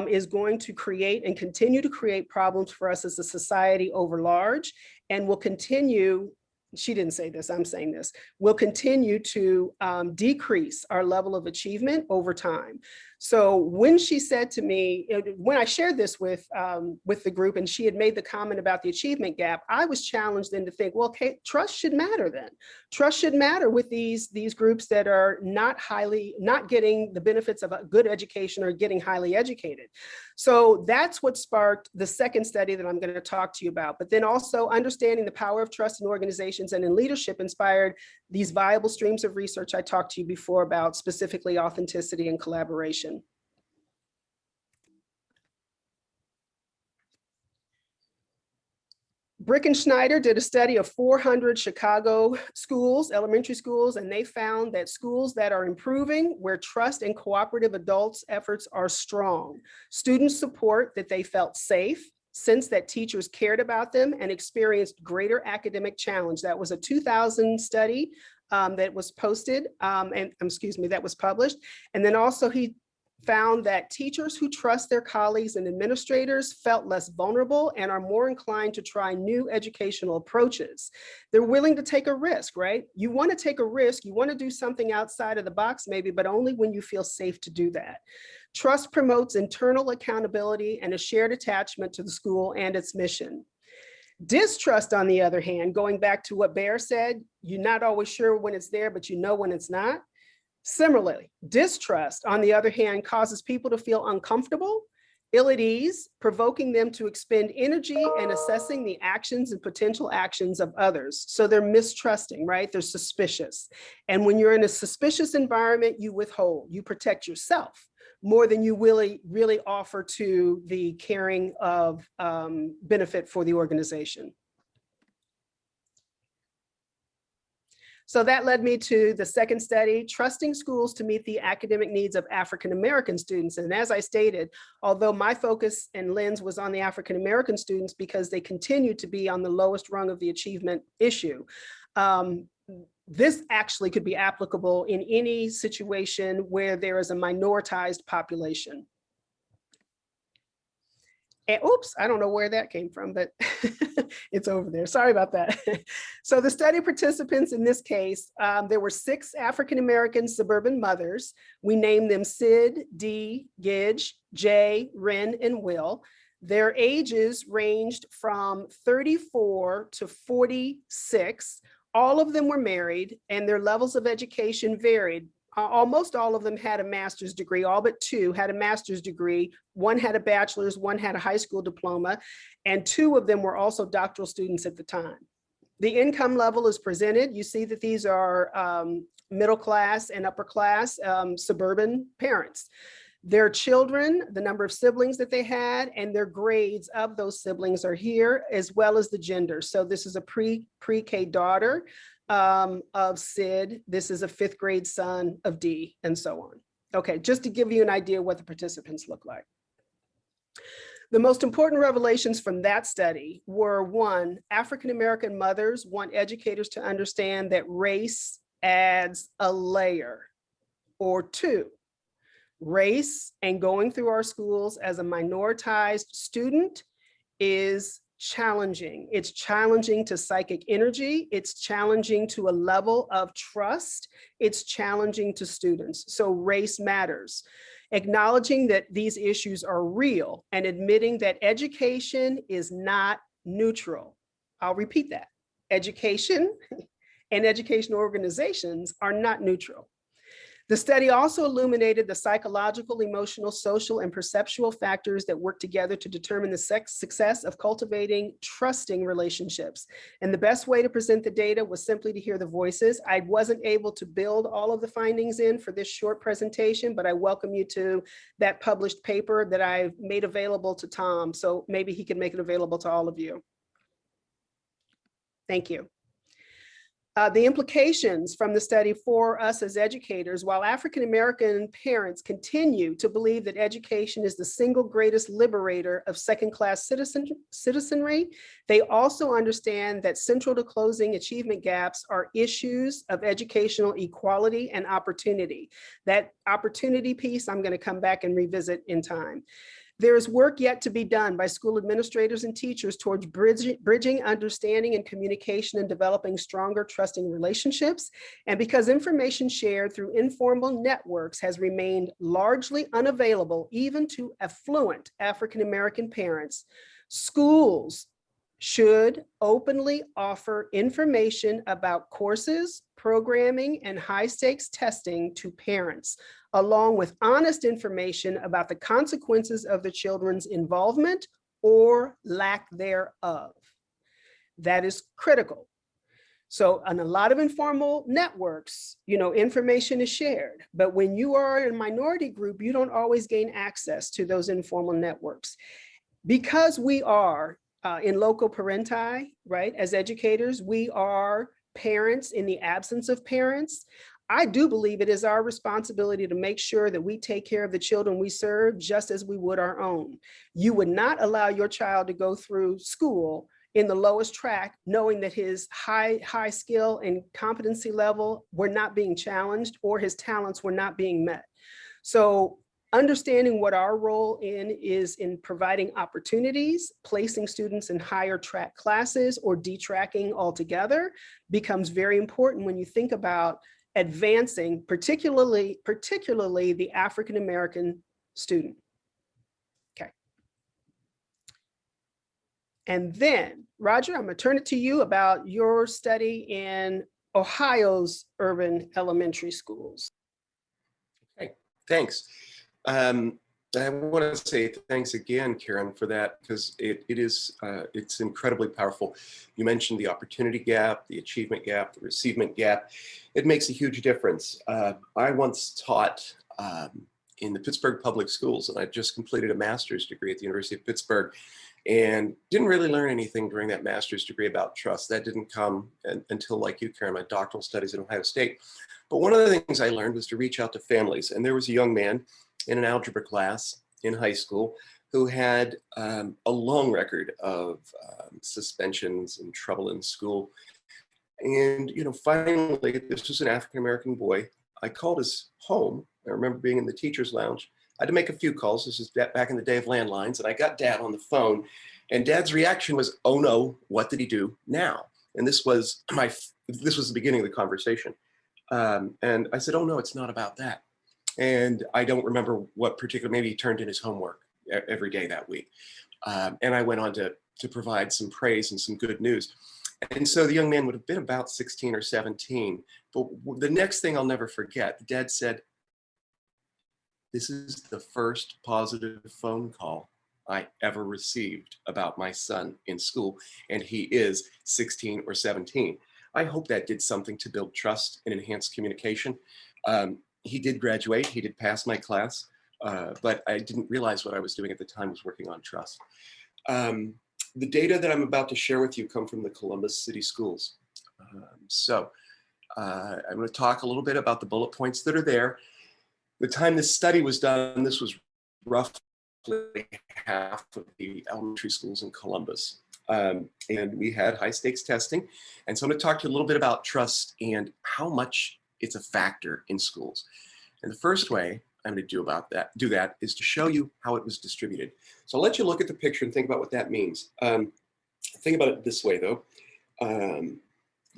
is going to create and continue to create problems for us as a society over large, and will continue, she didn't say this, I'm saying this, will continue to decrease our level of achievement over time. So when she said to me, when I shared this with the group, and she had made the comment about the achievement gap, I was challenged then to think, well, okay, trust should matter then. Trust should matter with these groups that are not getting the benefits of a good education or getting highly educated. So that's what sparked the second study that I'm going to talk to you about. But then also understanding the power of trust in organizations and in leadership inspired these viable streams of research I talked to you before about, specifically authenticity and collaboration. Schneider did a study of 400 Chicago schools, elementary schools, and they found that schools that are improving, where trust and cooperative adults efforts are strong. Students support that they felt safe, sense that teachers cared about them, and experienced greater academic challenge. That was a 2000 study that was posted, that was published. And then also he found that teachers who trust their colleagues and administrators felt less vulnerable and are more inclined to try new educational approaches. They're willing to take a risk, right? You want to take a risk, you want to do something outside of the box maybe, but only when you feel safe to do that. Trust promotes internal accountability and a shared attachment to the school and its mission. Distrust, on the other hand, going back to what Bear said, you're not always sure when it's there, but you know when it's not. Similarly, distrust, on the other hand, causes people to feel uncomfortable, ill at ease, provoking them to expend energy and assessing the actions and potential actions of others. So they're mistrusting, right? They're suspicious. And when you're in a suspicious environment, you withhold, you protect yourself more than you really offer to the caring of benefit for the organization. So that led me to the second study, trusting schools to meet the academic needs of African-American students. And as I stated, although my focus and lens was on the African-American students because they continue to be on the lowest rung of the achievement issue, this actually could be applicable in any situation where there is a minoritized population. And oops, I don't know where that came from, but it's over there. Sorry about that. So the study participants in this case, there were 6 African-American suburban mothers. We named them Sid, Dee, Gidge, Jay, Ren, and Will. Their ages ranged from 34 to 46. All of them were married and their levels of education varied. Almost all of them had a master's degree, all but 2 had a master's degree. 1 had a bachelor's, 1 had a high school diploma, and 2 of them were also doctoral students at the time. The income level is presented. You see that these are middle class and upper class suburban parents. Their children, the number of siblings that they had, and their grades of those siblings are here, as well as the gender. So this is a pre-K daughter of Sid. This is a 5th grade son of Dee, and so on. Okay, just to give you an idea what the participants look like. The most important revelations from that study were: 1, African-American mothers want educators to understand that race adds a layer. Or 2, race and going through our schools as a minoritized student is challenging. It's challenging to psychic energy. It's challenging to a level of trust. It's challenging to students. So race matters. Acknowledging that these issues are real and admitting that education is not neutral. I'll repeat that. Education and educational organizations are not neutral. The study also illuminated the psychological, emotional, social, and perceptual factors that work together to determine the success of cultivating trusting relationships. And the best way to present the data was simply to hear the voices. I wasn't able to build all of the findings in for this short presentation, but I welcome you to that published paper that I've made available to Tom. So maybe he can make it available to all of you. Thank you. The implications from the study for us as educators: while African-American parents continue to believe that education is the single greatest liberator of second-class citizenry, they also understand that central to closing achievement gaps are issues of educational equality and opportunity. That opportunity piece, I'm going to come back and revisit in time. There is work yet to be done by school administrators and teachers towards bridging understanding and communication and developing stronger, trusting relationships. And because information shared through informal networks has remained largely unavailable even to affluent African-American parents, schools should openly offer information about courses, programming, and high-stakes testing to parents, along with honest information about the consequences of the children's involvement or lack thereof. That is critical. So on a lot of informal networks, information is shared, but when you are in a minority group, you don't always gain access to those informal networks. Because we are in loco parenti, right? As educators, we are parents in the absence of parents. I do believe it is our responsibility to make sure that we take care of the children we serve just as we would our own. You would not allow your child to go through school in the lowest track, knowing that his high skill and competency level were not being challenged or his talents were not being met. So understanding what our role is in providing opportunities, placing students in higher track classes or detracking altogether becomes very important when you think about advancing, particularly the African-American student. Okay. And then, Roger, I'm gonna turn it to you about your study in Ohio's urban elementary schools. Okay, thanks. I want to say thanks again, Karen, for that, because it's incredibly powerful. You mentioned the opportunity gap, the achievement gap, the receivement gap. It makes a huge difference. I once taught in the Pittsburgh public schools, and I just completed a master's degree at the University of Pittsburgh, and didn't really learn anything during that master's degree about trust. That didn't come until, like you, Karen, my doctoral studies at Ohio State. But one of the things I learned was to reach out to families. And there was a young man in an algebra class in high school who had a long record of suspensions and trouble in school. And, finally, this was an African-American boy. I called his home. I remember being in the teacher's lounge. I had to make a few calls. This is back in the day of landlines. And I got Dad on the phone. And Dad's reaction was, "Oh no, what did he do now?" And this was the beginning of the conversation. And I said, "Oh no, it's not about that." And I don't remember what particular, maybe he turned in his homework every day that week. And I went on to provide some praise and some good news. And so the young man would have been about 16 or 17. But the next thing I'll never forget, the dad said, "This is the first positive phone call I ever received about my son in school, and he is 16 or 17. I hope that did something to build trust and enhance communication. He did graduate, he did pass my class, but I didn't realize what I was doing at the time was working on trust. The data that I'm about to share with you come from the Columbus City Schools. I'm going to talk a little bit about the bullet points that are there. The time this study was done, this was roughly half of the elementary schools in Columbus. And we had high stakes testing. And so I'm going to talk to you a little bit about trust and how much it's a factor in schools. And the first way I'm going to do that is to show you how it was distributed. So I'll let you look at the picture and think about what that means. Think about it this way though.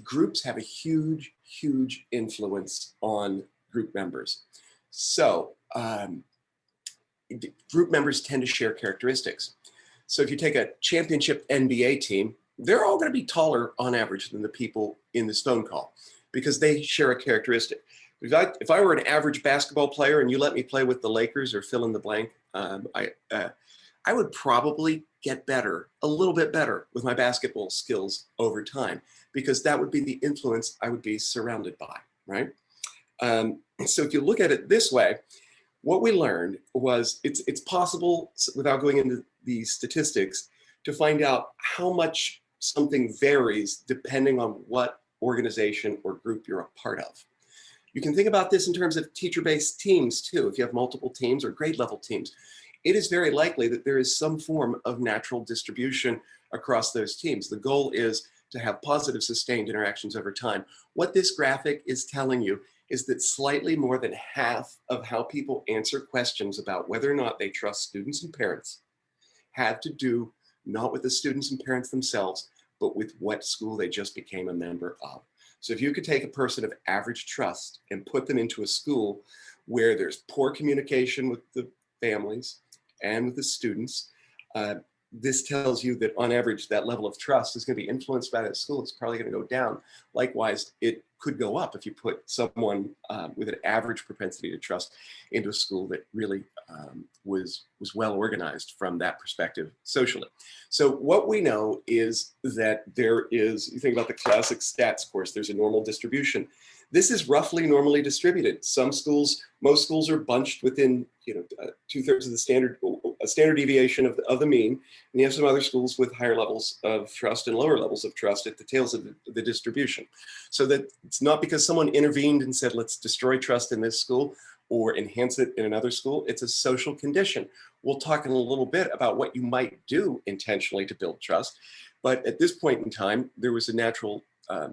Groups have a huge, huge influence on group members. So group members tend to share characteristics. So if you take a championship NBA team, they're all going to be taller on average than the people in the stone call because they share a characteristic. If I were an average basketball player and you let me play with the Lakers or fill in the blank, I would probably get better, a little bit better with my basketball skills over time, because that would be the influence I would be surrounded by, right? So if you look at it this way, what we learned was it's possible, without going into the statistics, to find out how much something varies depending on what organization or group you're a part of. You can think about this in terms of teacher-based teams too. If you have multiple teams or grade level teams, it is very likely that there is some form of natural distribution across those teams. The goal is to have positive sustained interactions over time. What this graphic is telling you is that slightly more than half of how people answer questions about whether or not they trust students and parents have to do not with the students and parents themselves, but with what school they just became a member of. So if you could take a person of average trust and put them into a school where there's poor communication with the families and with the students, this tells you that on average, that level of trust is going to be influenced by that school. It's probably going to go down. Likewise, it could go up if you put someone with an average propensity to trust into a school that really was well organized from that perspective socially. So what we know is that there is, you think about the classic stats course, there's a normal distribution. This is roughly normally distributed. Some schools, most schools are bunched within 2/3 of the standard, a standard deviation of the mean. And you have some other schools with higher levels of trust and lower levels of trust at the tails of the distribution. So that it's not because someone intervened and said, let's destroy trust in this school or enhance it in another school. It's a social condition. We'll talk in a little bit about what you might do intentionally to build trust. But at this point in time, there was a natural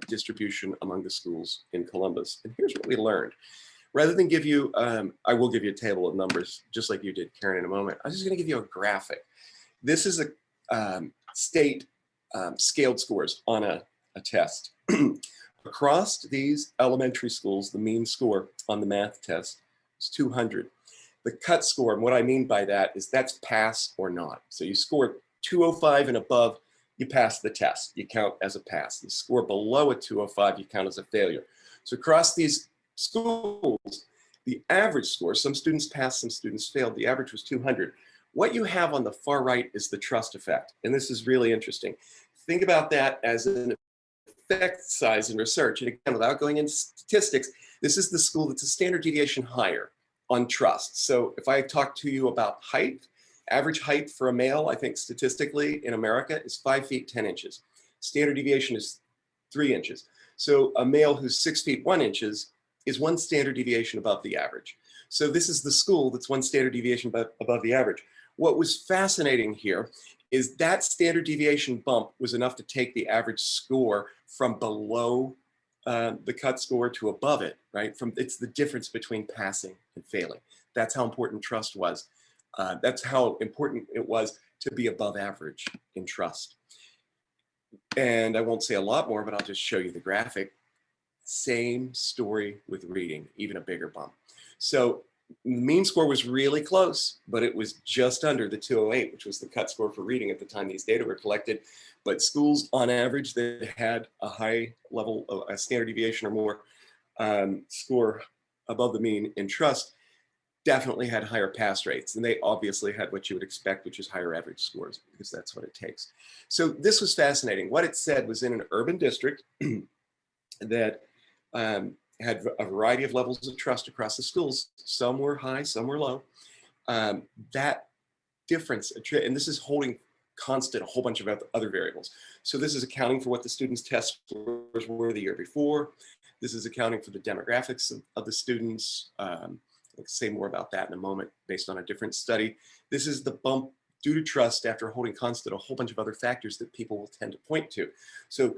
distribution among the schools in Columbus. And here's what we learned. Rather than give you, I will give you a table of numbers, just like you did, Karen, in a moment. I'm just gonna give you a graphic. This is a state scaled scores on a test. Across these elementary schools, the mean score on the math test is 200. The cut score, and what I mean by that is that's pass or not. So you score 205 and above, you pass the test. You count as a pass. You score below a 205, you count as a failure. So across these schools, the average score, some students passed, some students failed. The average was 200. What you have on the far right is the trust effect. And this is really interesting. Think about that as an effect size in research. And again, without going into statistics, this is the school that's a standard deviation higher on trust. So if I talk to you about height, average height for a male, I think statistically in America is 5 feet 10 inches. Standard deviation is 3 inches. So a male who's 6 feet 1 inches is 1 standard deviation above the average. So this is the school that's 1 standard deviation above the average. What was fascinating here is that standard deviation bump was enough to take the average score from below the cut score to above it, right? It's the difference between passing and failing. That's how important trust was. That's how important it was to be above average in trust. And I won't say a lot more, but I'll just show you the graphic. Same story with reading, even a bigger bump. So the mean score was really close, but it was just under the 208, which was the cut score for reading at the time these data were collected. But schools on average that had a high level of a standard deviation or more score above the mean in trust definitely had higher pass rates. And they obviously had what you would expect, which is higher average scores, because that's what it takes. So this was fascinating. What it said was in an urban district that had a variety of levels of trust across the schools. Some were high, some were low. That difference, and this is holding constant a whole bunch of other variables. So this is accounting for what the students' test scores were the year before. This is accounting for the demographics of the students. I'll say more about that in a moment based on a different study. This is the bump due to trust after holding constant a whole bunch of other factors that people will tend to point to. So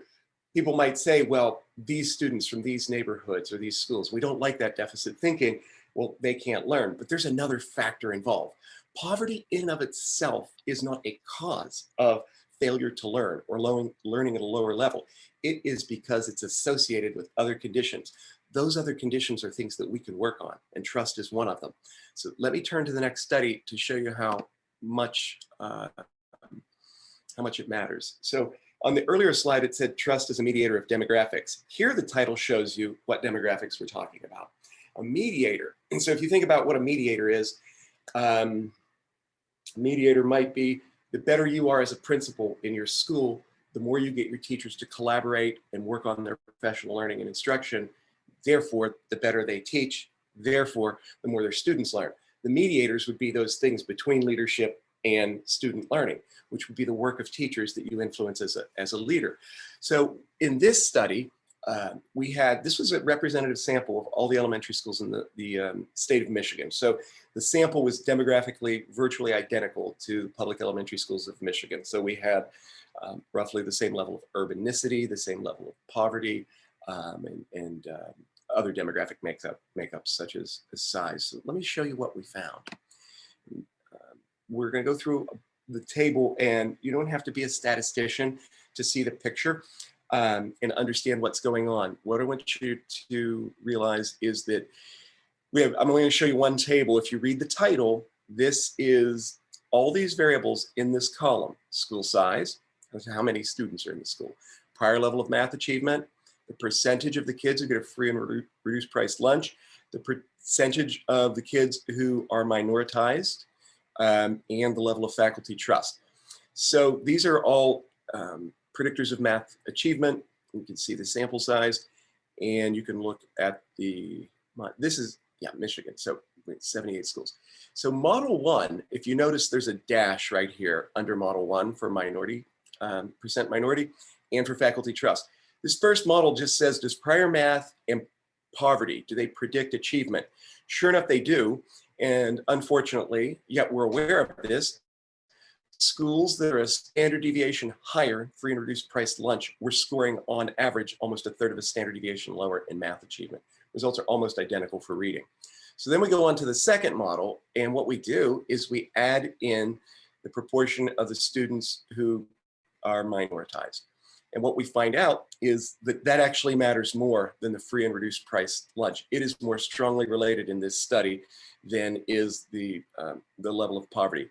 people might say, well, these students from these neighborhoods or these schools, we don't like that deficit thinking. Well, they can't learn, but there's another factor involved. Poverty in and of itself is not a cause of failure to learn or learning at a lower level. It is because it's associated with other conditions. Those other conditions are things that we can work on, and trust is one of them. So let me turn to the next study to show you how much it matters. So on the earlier slide, it said trust is a mediator of demographics. Here, the title shows you what demographics we're talking about. A mediator. And so if you think about what a mediator is, mediator might be the better you are as a principal in your school, the more you get your teachers to collaborate and work on their professional learning and instruction. Therefore, the better they teach, therefore, the more their students learn. The mediators would be those things between leadership and student learning, which would be the work of teachers that you influence as a leader. So in this study, this was a representative sample of all the elementary schools in the state of Michigan. So the sample was demographically virtually identical to the public elementary schools of Michigan. So we had roughly the same level of urbanicity, the same level of poverty, and other demographic makeups such as size. So let me show you what we found. We're going to go through the table, and you don't have to be a statistician to see the picture and understand what's going on. What I want you to realize is that I'm only going to show you one table. If you read the title, this is all these variables in this column: school size, how many students are in the school, prior level of math achievement, the percentage of the kids who get a free and reduced price lunch, the percentage of the kids who are minoritized, and the level of faculty trust. So these are all predictors of math achievement. You can see the sample size, and you can look at this is, Michigan, so 78 schools. So model 1, if you notice, there's a dash right here under model 1 for minority, percent minority, and for faculty trust. This first model just says, does prior math and poverty, do they predict achievement? Sure enough, they do. And unfortunately, yet we're aware of this, schools that are a standard deviation higher, free and reduced price lunch, we're scoring on average almost a third of a standard deviation lower in math achievement. Results are almost identical for reading. So then we go on to the second model, and what we do is we add in the proportion of the students who are minoritized. And what we find out is that that actually matters more than the free and reduced price lunch. It is more strongly related in this study than is the level of poverty.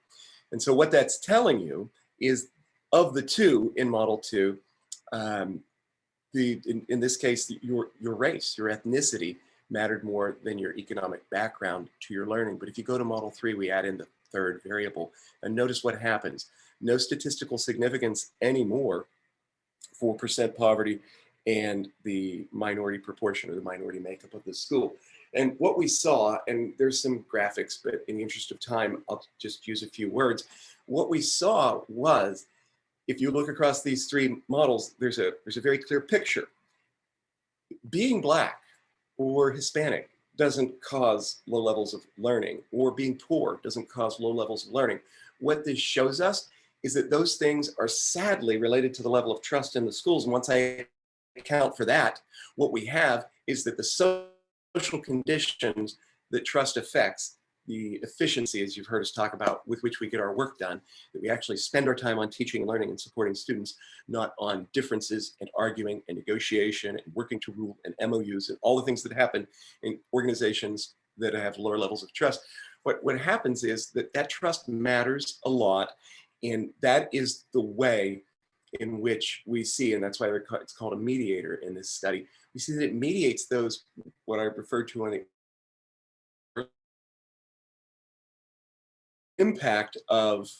And so what that's telling you is, of the two in model 2, in this case, your race, your ethnicity mattered more than your economic background to your learning. But if you go to model 3, we add in the third variable, and notice what happens. No statistical significance anymore for percent poverty and the minority proportion or the minority makeup of the school. And what we saw, and there's some graphics, but in the interest of time, I'll just use a few words. What we saw was, if you look across these 3 models, there's a very clear picture. Being Black or Hispanic doesn't cause low levels of learning, or being poor doesn't cause low levels of learning. What this shows us is that those things are sadly related to the level of trust in the schools. And once I account for that, what we have is that the social conditions that trust affects, the efficiency, as you've heard us talk about, with which we get our work done, that we actually spend our time on teaching, learning, and supporting students, not on differences and arguing and negotiation and working to rule and MOUs and all the things that happen in organizations that have lower levels of trust. What happens is that trust matters a lot, and that is the way in which we see, and that's why it's called a mediator in this study. We see that it mediates those, what I referred to on the impact of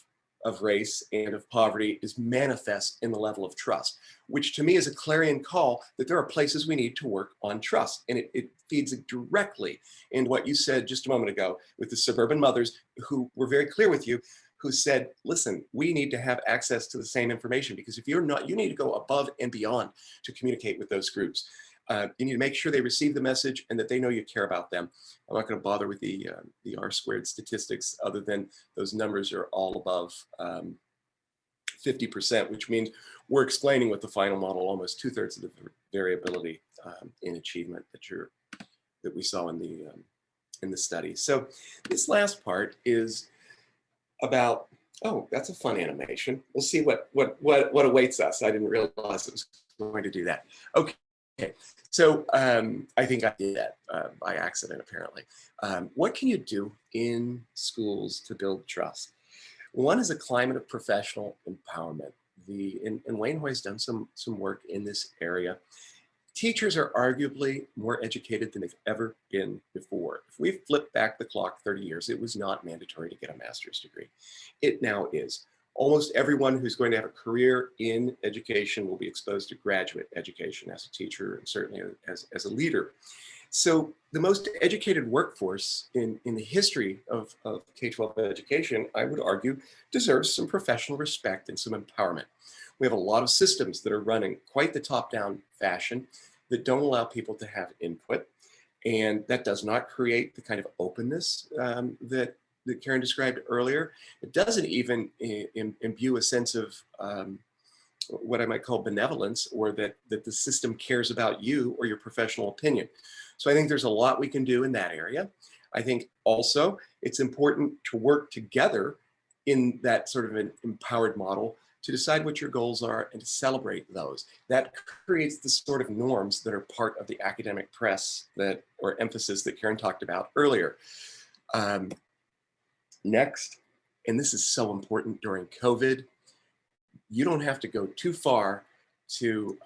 race and of poverty is manifest in the level of trust, which to me is a clarion call that there are places we need to work on trust. And it feeds directly into what you said just a moment ago with the suburban mothers who were very clear with you, who said, listen, we need to have access to the same information, because if you're not, you need to go above and beyond to communicate with those groups. You need to make sure they receive the message and that they know you care about them. I'm not going to bother with the R-squared statistics, other than those numbers are all above 50%, which means we're explaining with the final model almost 2/3 of the variability in achievement that we saw in the study. So this last part is about, oh, that's a fun animation. We'll see what awaits us. I didn't realize it was going to do that. Okay. So I think I did that by accident, apparently. What can you do in schools to build trust? One is a climate of professional empowerment. And Wayne Hoy's done some work in this area. Teachers are arguably more educated than they've ever been before. If we flip back the clock 30 years, it was not mandatory to get a master's degree. It now is. Almost everyone who's going to have a career in education will be exposed to graduate education as a teacher and certainly as a leader. So the most educated workforce in the history of K-12 education, I would argue, deserves some professional respect and some empowerment. We have a lot of systems that are running quite the top-down fashion. that don't allow people to have input. And that does not create the kind of openness that Karen described earlier. It doesn't even imbue a sense of what I might call benevolence, or that the system cares about you or your professional opinion. So I think there's a lot we can do in that area. I think also it's important to work together in that sort of an empowered model to decide what your goals are and to celebrate those. That creates the sort of norms that are part of the academic press or emphasis that Karen talked about earlier. Next, and this is so important during COVID, you don't have to go too far to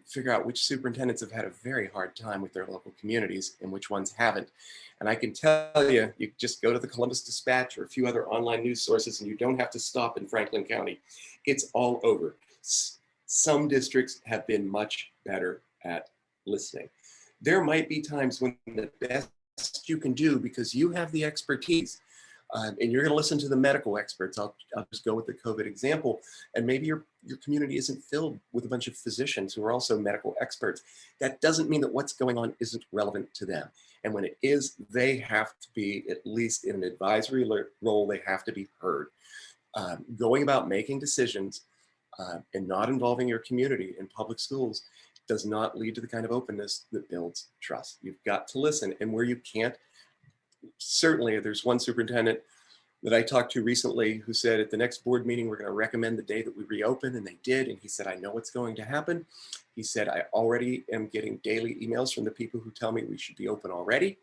figure out which superintendents have had a very hard time with their local communities and which ones haven't. And I can tell you, you just go to the Columbus Dispatch or a few other online news sources, and you don't have to stop in Franklin County. It's all over. Some districts have been much better at listening. There might be times when the best you can do, because you have the expertise, and you're going to listen to the medical experts. I'll just go with the COVID example. And maybe your community isn't filled with a bunch of physicians who are also medical experts. That doesn't mean that what's going on isn't relevant to them. And when it is, they have to be, at least in an advisory role, they have to be heard. Going about making decisions and not involving your community in public schools does not lead to the kind of openness that builds trust. You've got to listen. And where you can't, certainly there's one superintendent that I talked to recently who said at the next board meeting, we're going to recommend the day that we reopen, and they did. And he said, I know what's going to happen. He said, I already am getting daily emails from the people who tell me we should be open already.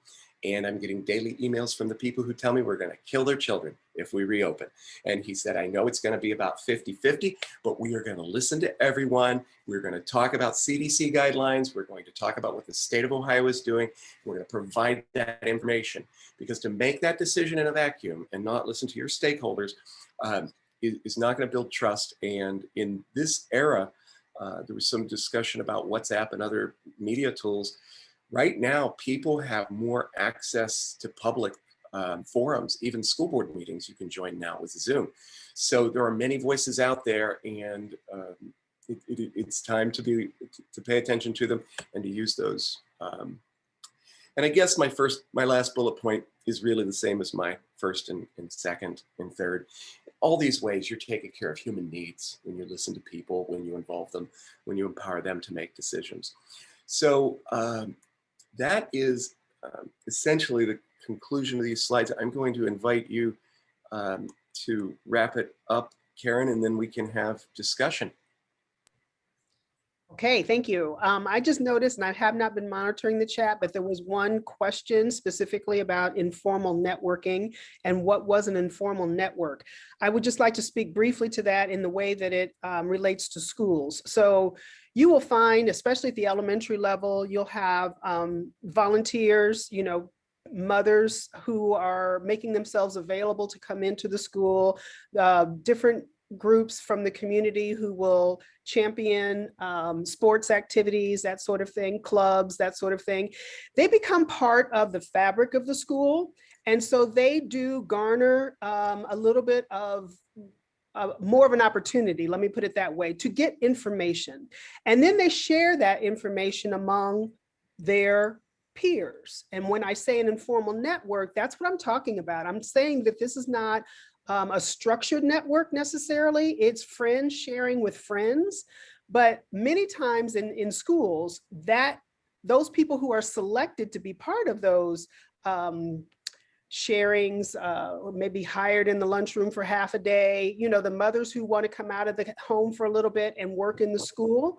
And I'm getting daily emails from the people who tell me we're going to kill their children if we reopen. And he said, I know it's going to be about 50-50, but we are going to listen to everyone. We're going to talk about CDC guidelines. We're going to talk about what the state of Ohio is doing. We're going to provide that information, because to make that decision in a vacuum and not listen to your stakeholders is not going to build trust. And in this era, there was some discussion about WhatsApp and other media tools. Right now, people have more access to public forums, even school board meetings you can join now with Zoom. So there are many voices out there, and it's time to pay attention to them and to use those. And I guess my last bullet point is really the same as my first and second and third. All these ways you're taking care of human needs when you listen to people, when you involve them, when you empower them to make decisions. So that is essentially the conclusion of these slides. I'm going to invite you to wrap it up, Karen, and then we can have discussion. Okay, thank you. I just noticed, and I have not been monitoring the chat, but there was one question specifically about informal networking and what was an informal network. I would just like to speak briefly to that in the way that it relates to schools. So you will find, especially at the elementary level, you'll have volunteers, mothers who are making themselves available to come into the school, different groups from the community who will champion sports activities, that sort of thing, clubs, that sort of thing. They become part of the fabric of the school. And so they do garner a little bit of more of an opportunity, let me put it that way, to get information. And then they share that information among their peers. And when I say an informal network, that's what I'm talking about. I'm saying that this is not a structured network necessarily. It's friends sharing with friends. But many times in schools, those people who are selected to be part of those sharings, or maybe hired in the lunchroom for half a day, the mothers who want to come out of the home for a little bit and work in the school,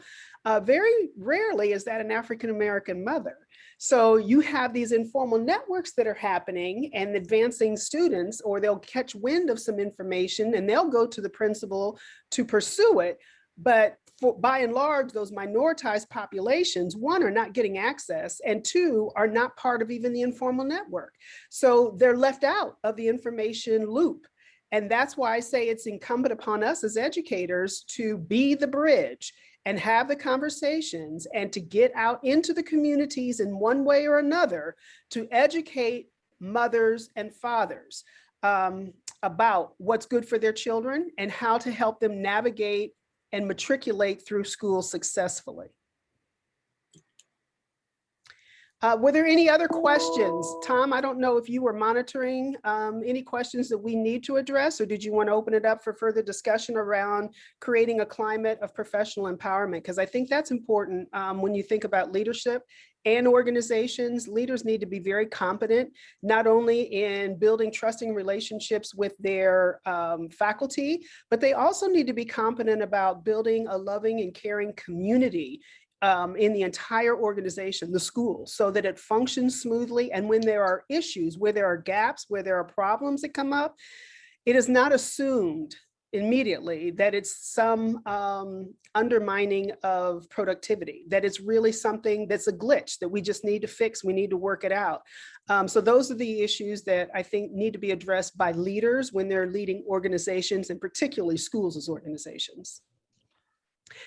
very rarely is that an African-American mother. So you have these informal networks that are happening and advancing students, or they'll catch wind of some information and they'll go to the principal to pursue it. But by and large, those minoritized populations, one, are not getting access, and two, are not part of even the informal network. So they're left out of the information loop. And that's why I say it's incumbent upon us as educators to be the bridge and have the conversations and to get out into the communities in one way or another to educate mothers and fathers about what's good for their children and how to help them navigate and matriculate through school successfully. Were there any other questions? Tom, I don't know if you were monitoring any questions that we need to address, or did you want to open it up for further discussion around creating a climate of professional empowerment? Because I think that's important when you think about leadership and organizations. Leaders need to be very competent, not only in building trusting relationships with their faculty, but they also need to be competent about building a loving and caring community in the entire organization, the school, so that it functions smoothly. And when there are issues, where there are gaps, where there are problems that come up, it is not assumed immediately that it's some undermining of productivity, that it's really something that's a glitch that we just need to fix, we need to work it out. So those are the issues that I think need to be addressed by leaders when they're leading organizations, and particularly schools as organizations.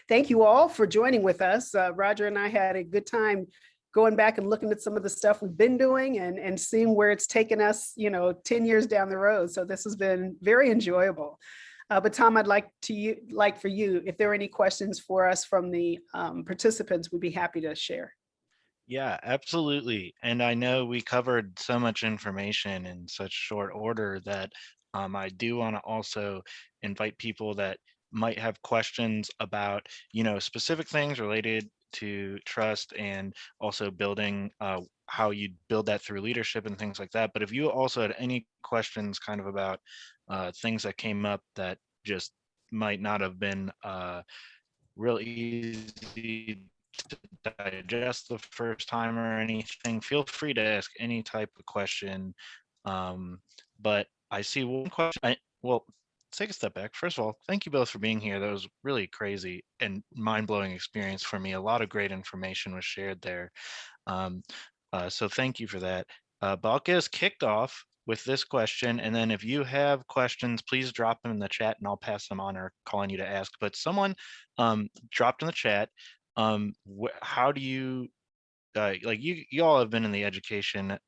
Thank you all for joining with us. Roger and I had a good time going back and looking at some of the stuff we've been doing and seeing where it's taken us, 10 years down the road. So this has been very enjoyable. But Tom, I'd like for you, if there are any questions for us from the participants, we'd be happy to share. Yeah, absolutely. And I know we covered so much information in such short order that I do want to also invite people that might have questions about, specific things related to trust, and also building how you build that through leadership and things like that. But if you also had any questions kind of about things that came up that just might not have been real easy to digest the first time or anything, feel free to ask any type of question. But I see one question. Well, let's take a step back. First of all, thank you both for being here. That was really crazy and mind-blowing experience for me. A lot of great information was shared there. So thank you for that. But I'll get us kicked off with this question, and then if you have questions, please drop them in the chat and I'll pass them on or call on you to ask. But someone dropped in the chat, how do you like you all have been in the education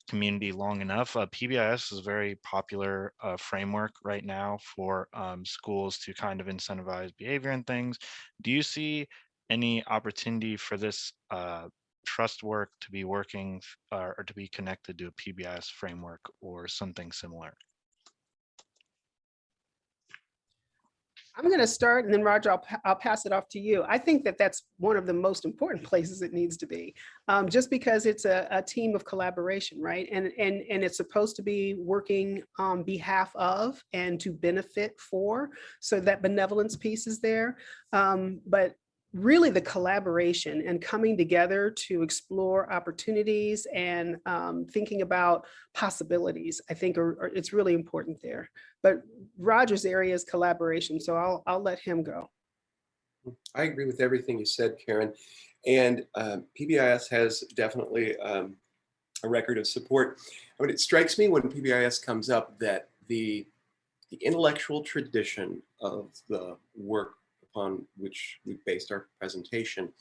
community long enough. PBIS is a very popular framework right now for schools to kind of incentivize behavior and things. Do you see any opportunity for this trust work to be working or to be connected to a PBIS framework or something similar? I'm going to start, and then Roger, I'll pass it off to you. I think that that's one of the most important places it needs to be, just because it's a team of collaboration, right? And it's supposed to be working on behalf of and to benefit for, so that benevolence piece is there. But really the collaboration and coming together to explore opportunities and thinking about possibilities, I think it's really important there. But Roger's area is collaboration, so I'll let him go. I agree with everything you said, Karen. And PBIS has definitely a record of support. I mean, it strikes me when PBIS comes up that the intellectual tradition of the work upon which we based our presentation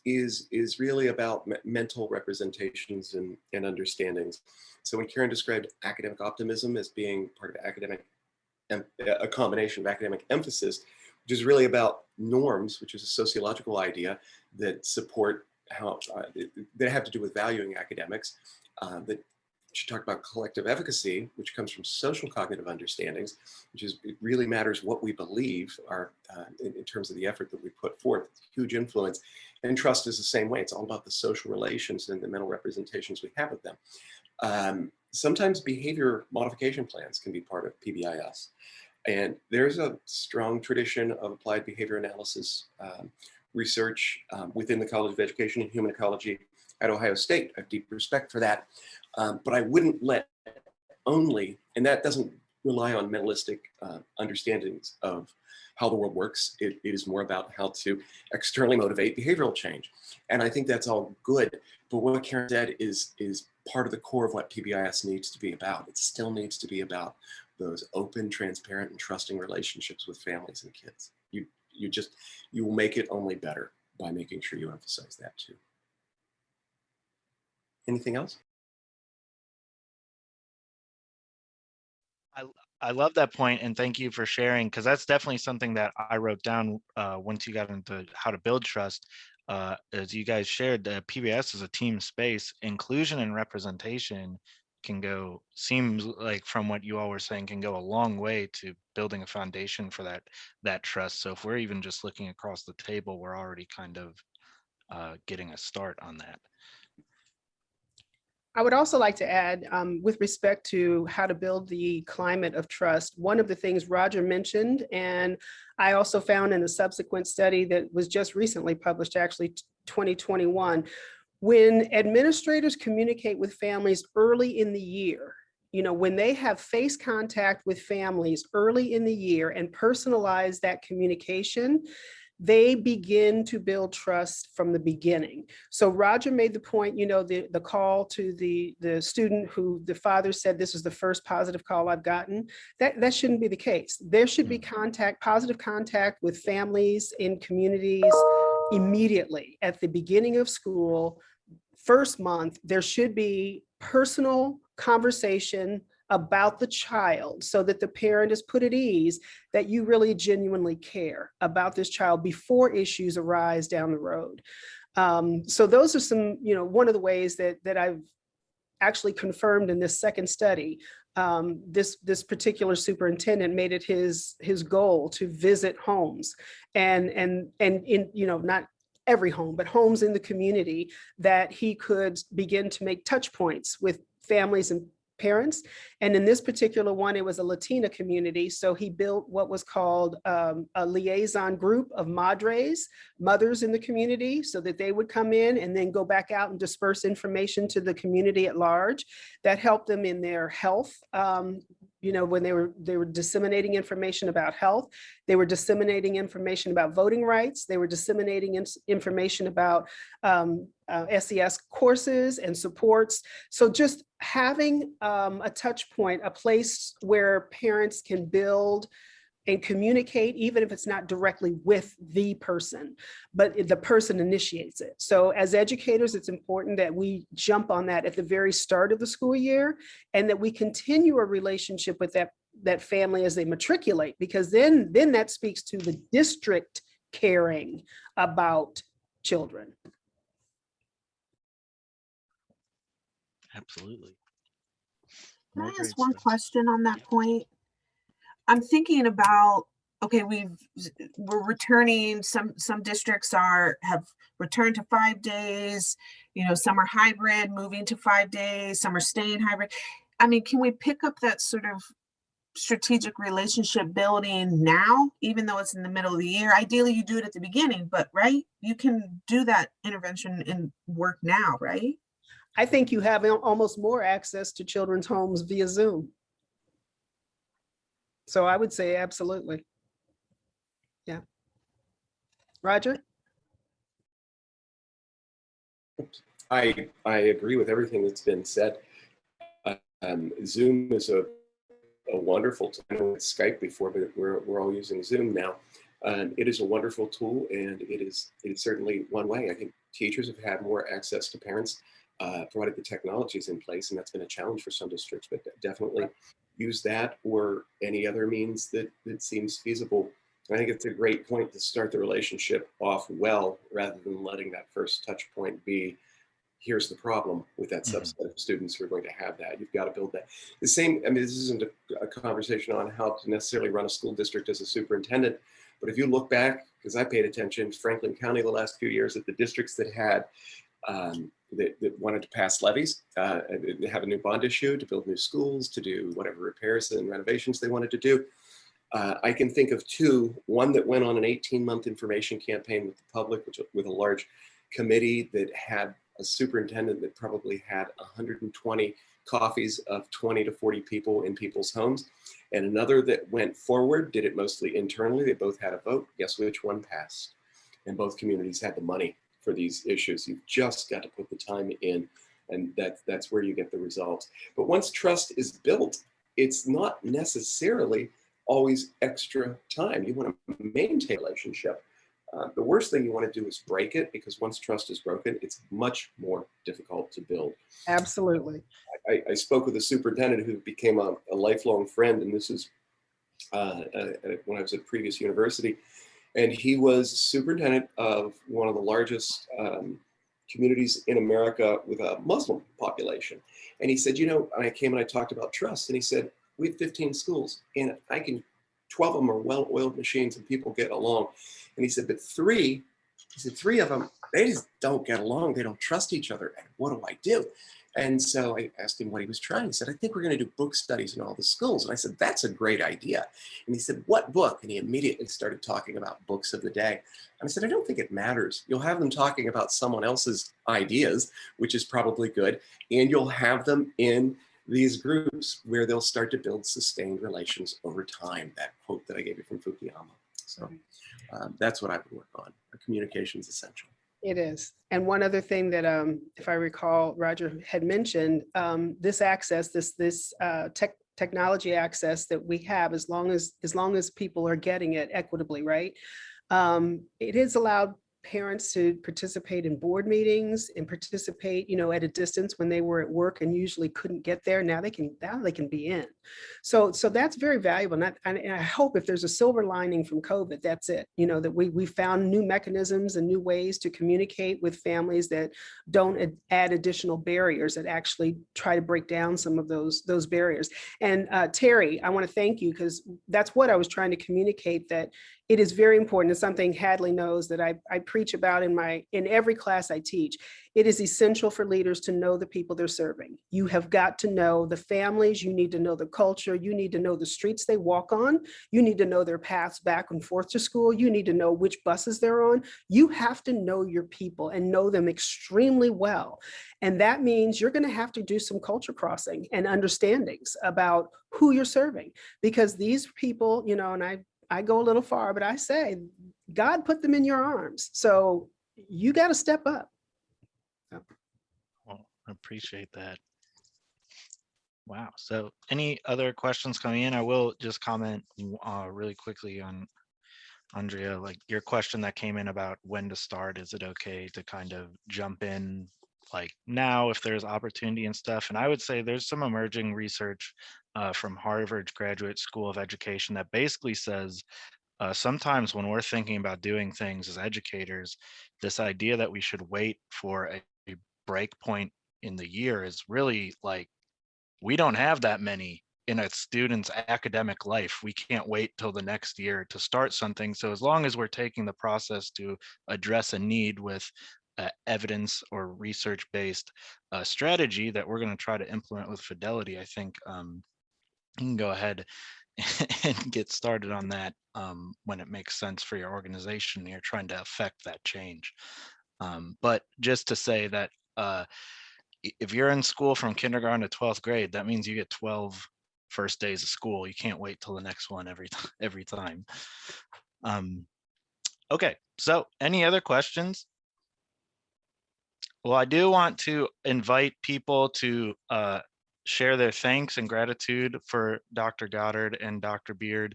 is really about mental representations and understandings. So when Karen described academic optimism as being part of academic, a combination of academic emphasis, which is really about norms, which is a sociological idea that support how, that have to do with valuing academics, that she talked about collective efficacy, which comes from social cognitive understandings, which is, it really matters what we believe are in terms of the effort that we put forth, huge influence. And trust is the same way. It's all about the social relations and the mental representations we have of them. Sometimes behavior modification plans can be part of PBIS. And there's a strong tradition of applied behavior analysis research within the College of Education and Human Ecology at Ohio State. I have deep respect for that. But I wouldn't let only, and that doesn't rely on mentalistic understandings of how the world works. It is more about how to externally motivate behavioral change. And I think that's all good. But what Karen said is part of the core of what PBIS needs to be about. It still needs to be about those open, transparent, and trusting relationships with families and kids. You will make it only better by making sure you emphasize that too. Anything else? I love that point, and thank you for sharing, because that's definitely something that I wrote down once you got into how to build trust. as you guys shared, PBS is a team space. Inclusion and representation can go, seems like from what you all were saying, can go a long way to building a foundation for that trust. So if we're even just looking across the table, we're already kind of getting a start on that. I would also like to add, with respect to how to build the climate of trust, one of the things Roger mentioned, and I also found in a subsequent study that was just recently published, actually 2021, when administrators communicate with families early in the year, when they have face contact with families early in the year and personalize that communication, they begin to build trust from the beginning. So Roger made the point, the call to the student who the father said, this is the first positive call I've gotten. That shouldn't be the case. There should be positive contact with families in communities immediately at the beginning of school. First month, there should be personal conversation about the child so that the parent is put at ease that you really genuinely care about this child before issues arise down the road. So those are some, one of the ways that I've actually confirmed in this second study. This particular superintendent made it his goal to visit homes and in, not every home, but homes in the community that he could begin to make touch points with families and parents. And in this particular one, it was a Latina community. So he built what was called a liaison group of madres, mothers in the community, so that they would come in and then go back out and disperse information to the community at large. That helped them in their health. When they were disseminating information about health, they were disseminating information about voting rights, they were disseminating information about SES courses and supports. So just having a touch point, a place where parents can build and communicate, even if it's not directly with the person, but the person initiates it. So as educators, it's important that we jump on that at the very start of the school year, and that we continue a relationship with that family as they matriculate, because then that speaks to the district caring about children. Absolutely. Can More I great ask one stuff. question on that point? I'm thinking about, okay, we're returning, some districts have returned to 5 days, some are hybrid, moving to 5 days, some are staying hybrid. I mean, can we pick up that sort of strategic relationship building now, even though it's in the middle of the year? Ideally, you do it at the beginning, but right, you can do that intervention and work now, right? I think you have almost more access to children's homes via Zoom. So I would say absolutely. Yeah. Roger? I agree with everything that's been said. Zoom is a wonderful tool. I know it's Skype before, but we're all using Zoom now. It is a wonderful tool, and it is certainly one way. I think teachers have had more access to parents, provided the technology is in place, and that's been a challenge for some districts, but definitely use that or any other means that seems feasible. I think it's a great point to start the relationship off well, rather than letting that first touch point be, here's the problem with that subset of students who are going to have that. You've got to build that. The same, I mean, this isn't a conversation on how to necessarily run a school district as a superintendent, but if you look back, because I paid attention to Franklin County the last few years, at the districts that had, that wanted to pass levies, have a new bond issue to build new schools, to do whatever repairs and renovations they wanted to do. I can think of two, one that went on an 18-month information campaign with the public, with a large committee that had a superintendent that probably had 120 coffees of 20 to 40 people in people's homes, and another that went forward, did it mostly internally. They both had a vote. Guess which one passed? And both communities had the money for these issues. You've just got to put the time in, and that's where you get the results. But once trust is built, it's not necessarily always extra time. You want to maintain a relationship. The worst thing you want to do is break it, because once trust is broken, it's much more difficult to build. Absolutely. I spoke with a superintendent who became a lifelong friend, and this is when I was at a previous university. And he was superintendent of one of the largest communities in America with a Muslim population. And he said, you know, I came and I talked about trust. And he said, we have 15 schools and 12 of them are well-oiled machines and people get along. And he said, but three of them, they just don't get along. They don't trust each other. And what do I do? And so I asked him what he was trying. He said, I think we're going to do book studies in all the schools. And I said, that's a great idea. And he said, what book? And he immediately started talking about books of the day. And I said, I don't think it matters. You'll have them talking about someone else's ideas, which is probably good. And you'll have them in these groups where they'll start to build sustained relations over time. That quote that I gave you from Fukuyama. So that's what I would work on. Communication is essential. It is. And one other thing that, if I recall, Roger had mentioned, this access, this technology access that we have, as long as people are getting it equitably, right? It has allowed parents to participate in board meetings and participate, at a distance when they were at work and usually couldn't get there. Now they can be in. So that's very valuable. And I hope if there's a silver lining from COVID, that's it, that we found new mechanisms and new ways to communicate with families that don't add additional barriers, that actually try to break down some of those barriers. And Terry, I want to thank you, because that's what I was trying to communicate, that it is very important. It's something Hadley knows that I preach about in every class I teach. It is essential for leaders to know the people they're serving. You have got to know the families. You need to know the culture. You need to know the streets they walk on. You need to know their paths back and forth to school. You need to know which buses they're on. You have to know your people and know them extremely well. And that means you're going to have to do some culture crossing and understandings about who you're serving, because these people, and I go a little far, but I say, God put them in your arms. So you got to step up. Well, I appreciate that. Wow. So any other questions coming in? I will just comment really quickly on Andrea, like your question that came in about when to start. Is it okay to kind of jump in like now if there's opportunity and stuff? And I would say there's some emerging research from Harvard Graduate School of Education that basically says sometimes when we're thinking about doing things as educators, this idea that we should wait for a break point in the year is really like, we don't have that many in a student's academic life. We can't wait till the next year to start something. So as long as we're taking the process to address a need with evidence or research-based strategy that we're going to try to implement with fidelity, I think you can go ahead and get started on that when it makes sense for your organization and you're trying to affect that change. But just to say that if you're in school from kindergarten to 12th grade, that means you get 12 first days of school. You can't wait till the next one every time. Okay, so any other questions? Well, I do want to invite people to share their thanks and gratitude for Dr. Goddard and Dr. Beard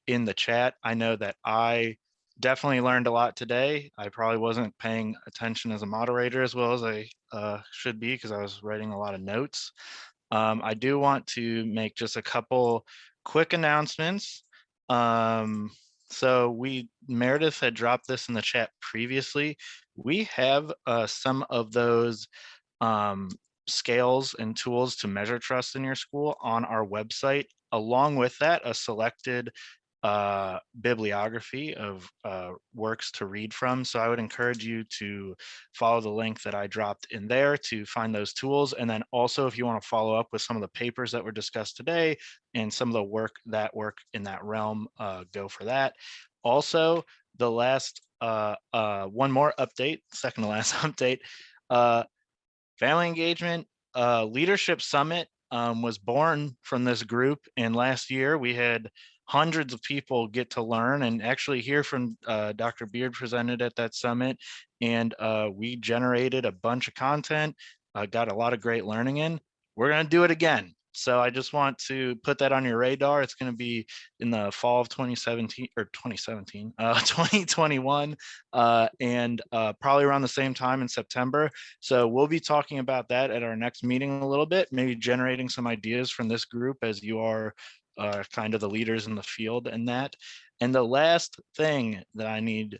in the chat. I know that I definitely learned a lot today. I probably wasn't paying attention as a moderator as well as I should be, because I was writing a lot of notes. I do want to make just a couple quick announcements. So Meredith had dropped this in the chat previously. We have some of those scales and tools to measure trust in your school on our website. Along with that, a selected bibliography of works to read from. So I would encourage you to follow the link that I dropped in there to find those tools. And then also, if you want to follow up with some of the papers that were discussed today and some of the work in that realm, go for that. Also, the last one more update, second to last update, Family Engagement Leadership Summit was born from this group. And last year we had hundreds of people get to learn and actually hear from Dr. Beard presented at that summit. And we generated a bunch of content, got a lot of great learning in. We're going to do it again. So I just want to put that on your radar. It's going to be in the fall of 2021, and probably around the same time in September. So we'll be talking about that at our next meeting a little bit, maybe generating some ideas from this group as you are are kind of the leaders in the field in that. And the last thing that I need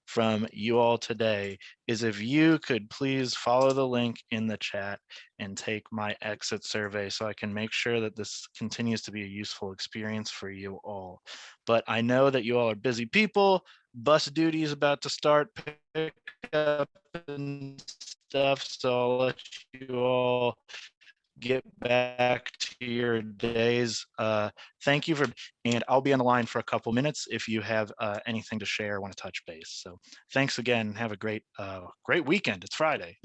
from you all today is if you could please follow the link in the chat and take my exit survey so I can make sure that this continues to be a useful experience for you all. But I know that you all are busy people. Bus duty is about to start, pick up and stuff, so I'll let you all get back to your days. Thank you and I'll be on the line for a couple minutes if you have anything to share, want to touch base. So thanks again. Have a great weekend. It's Friday.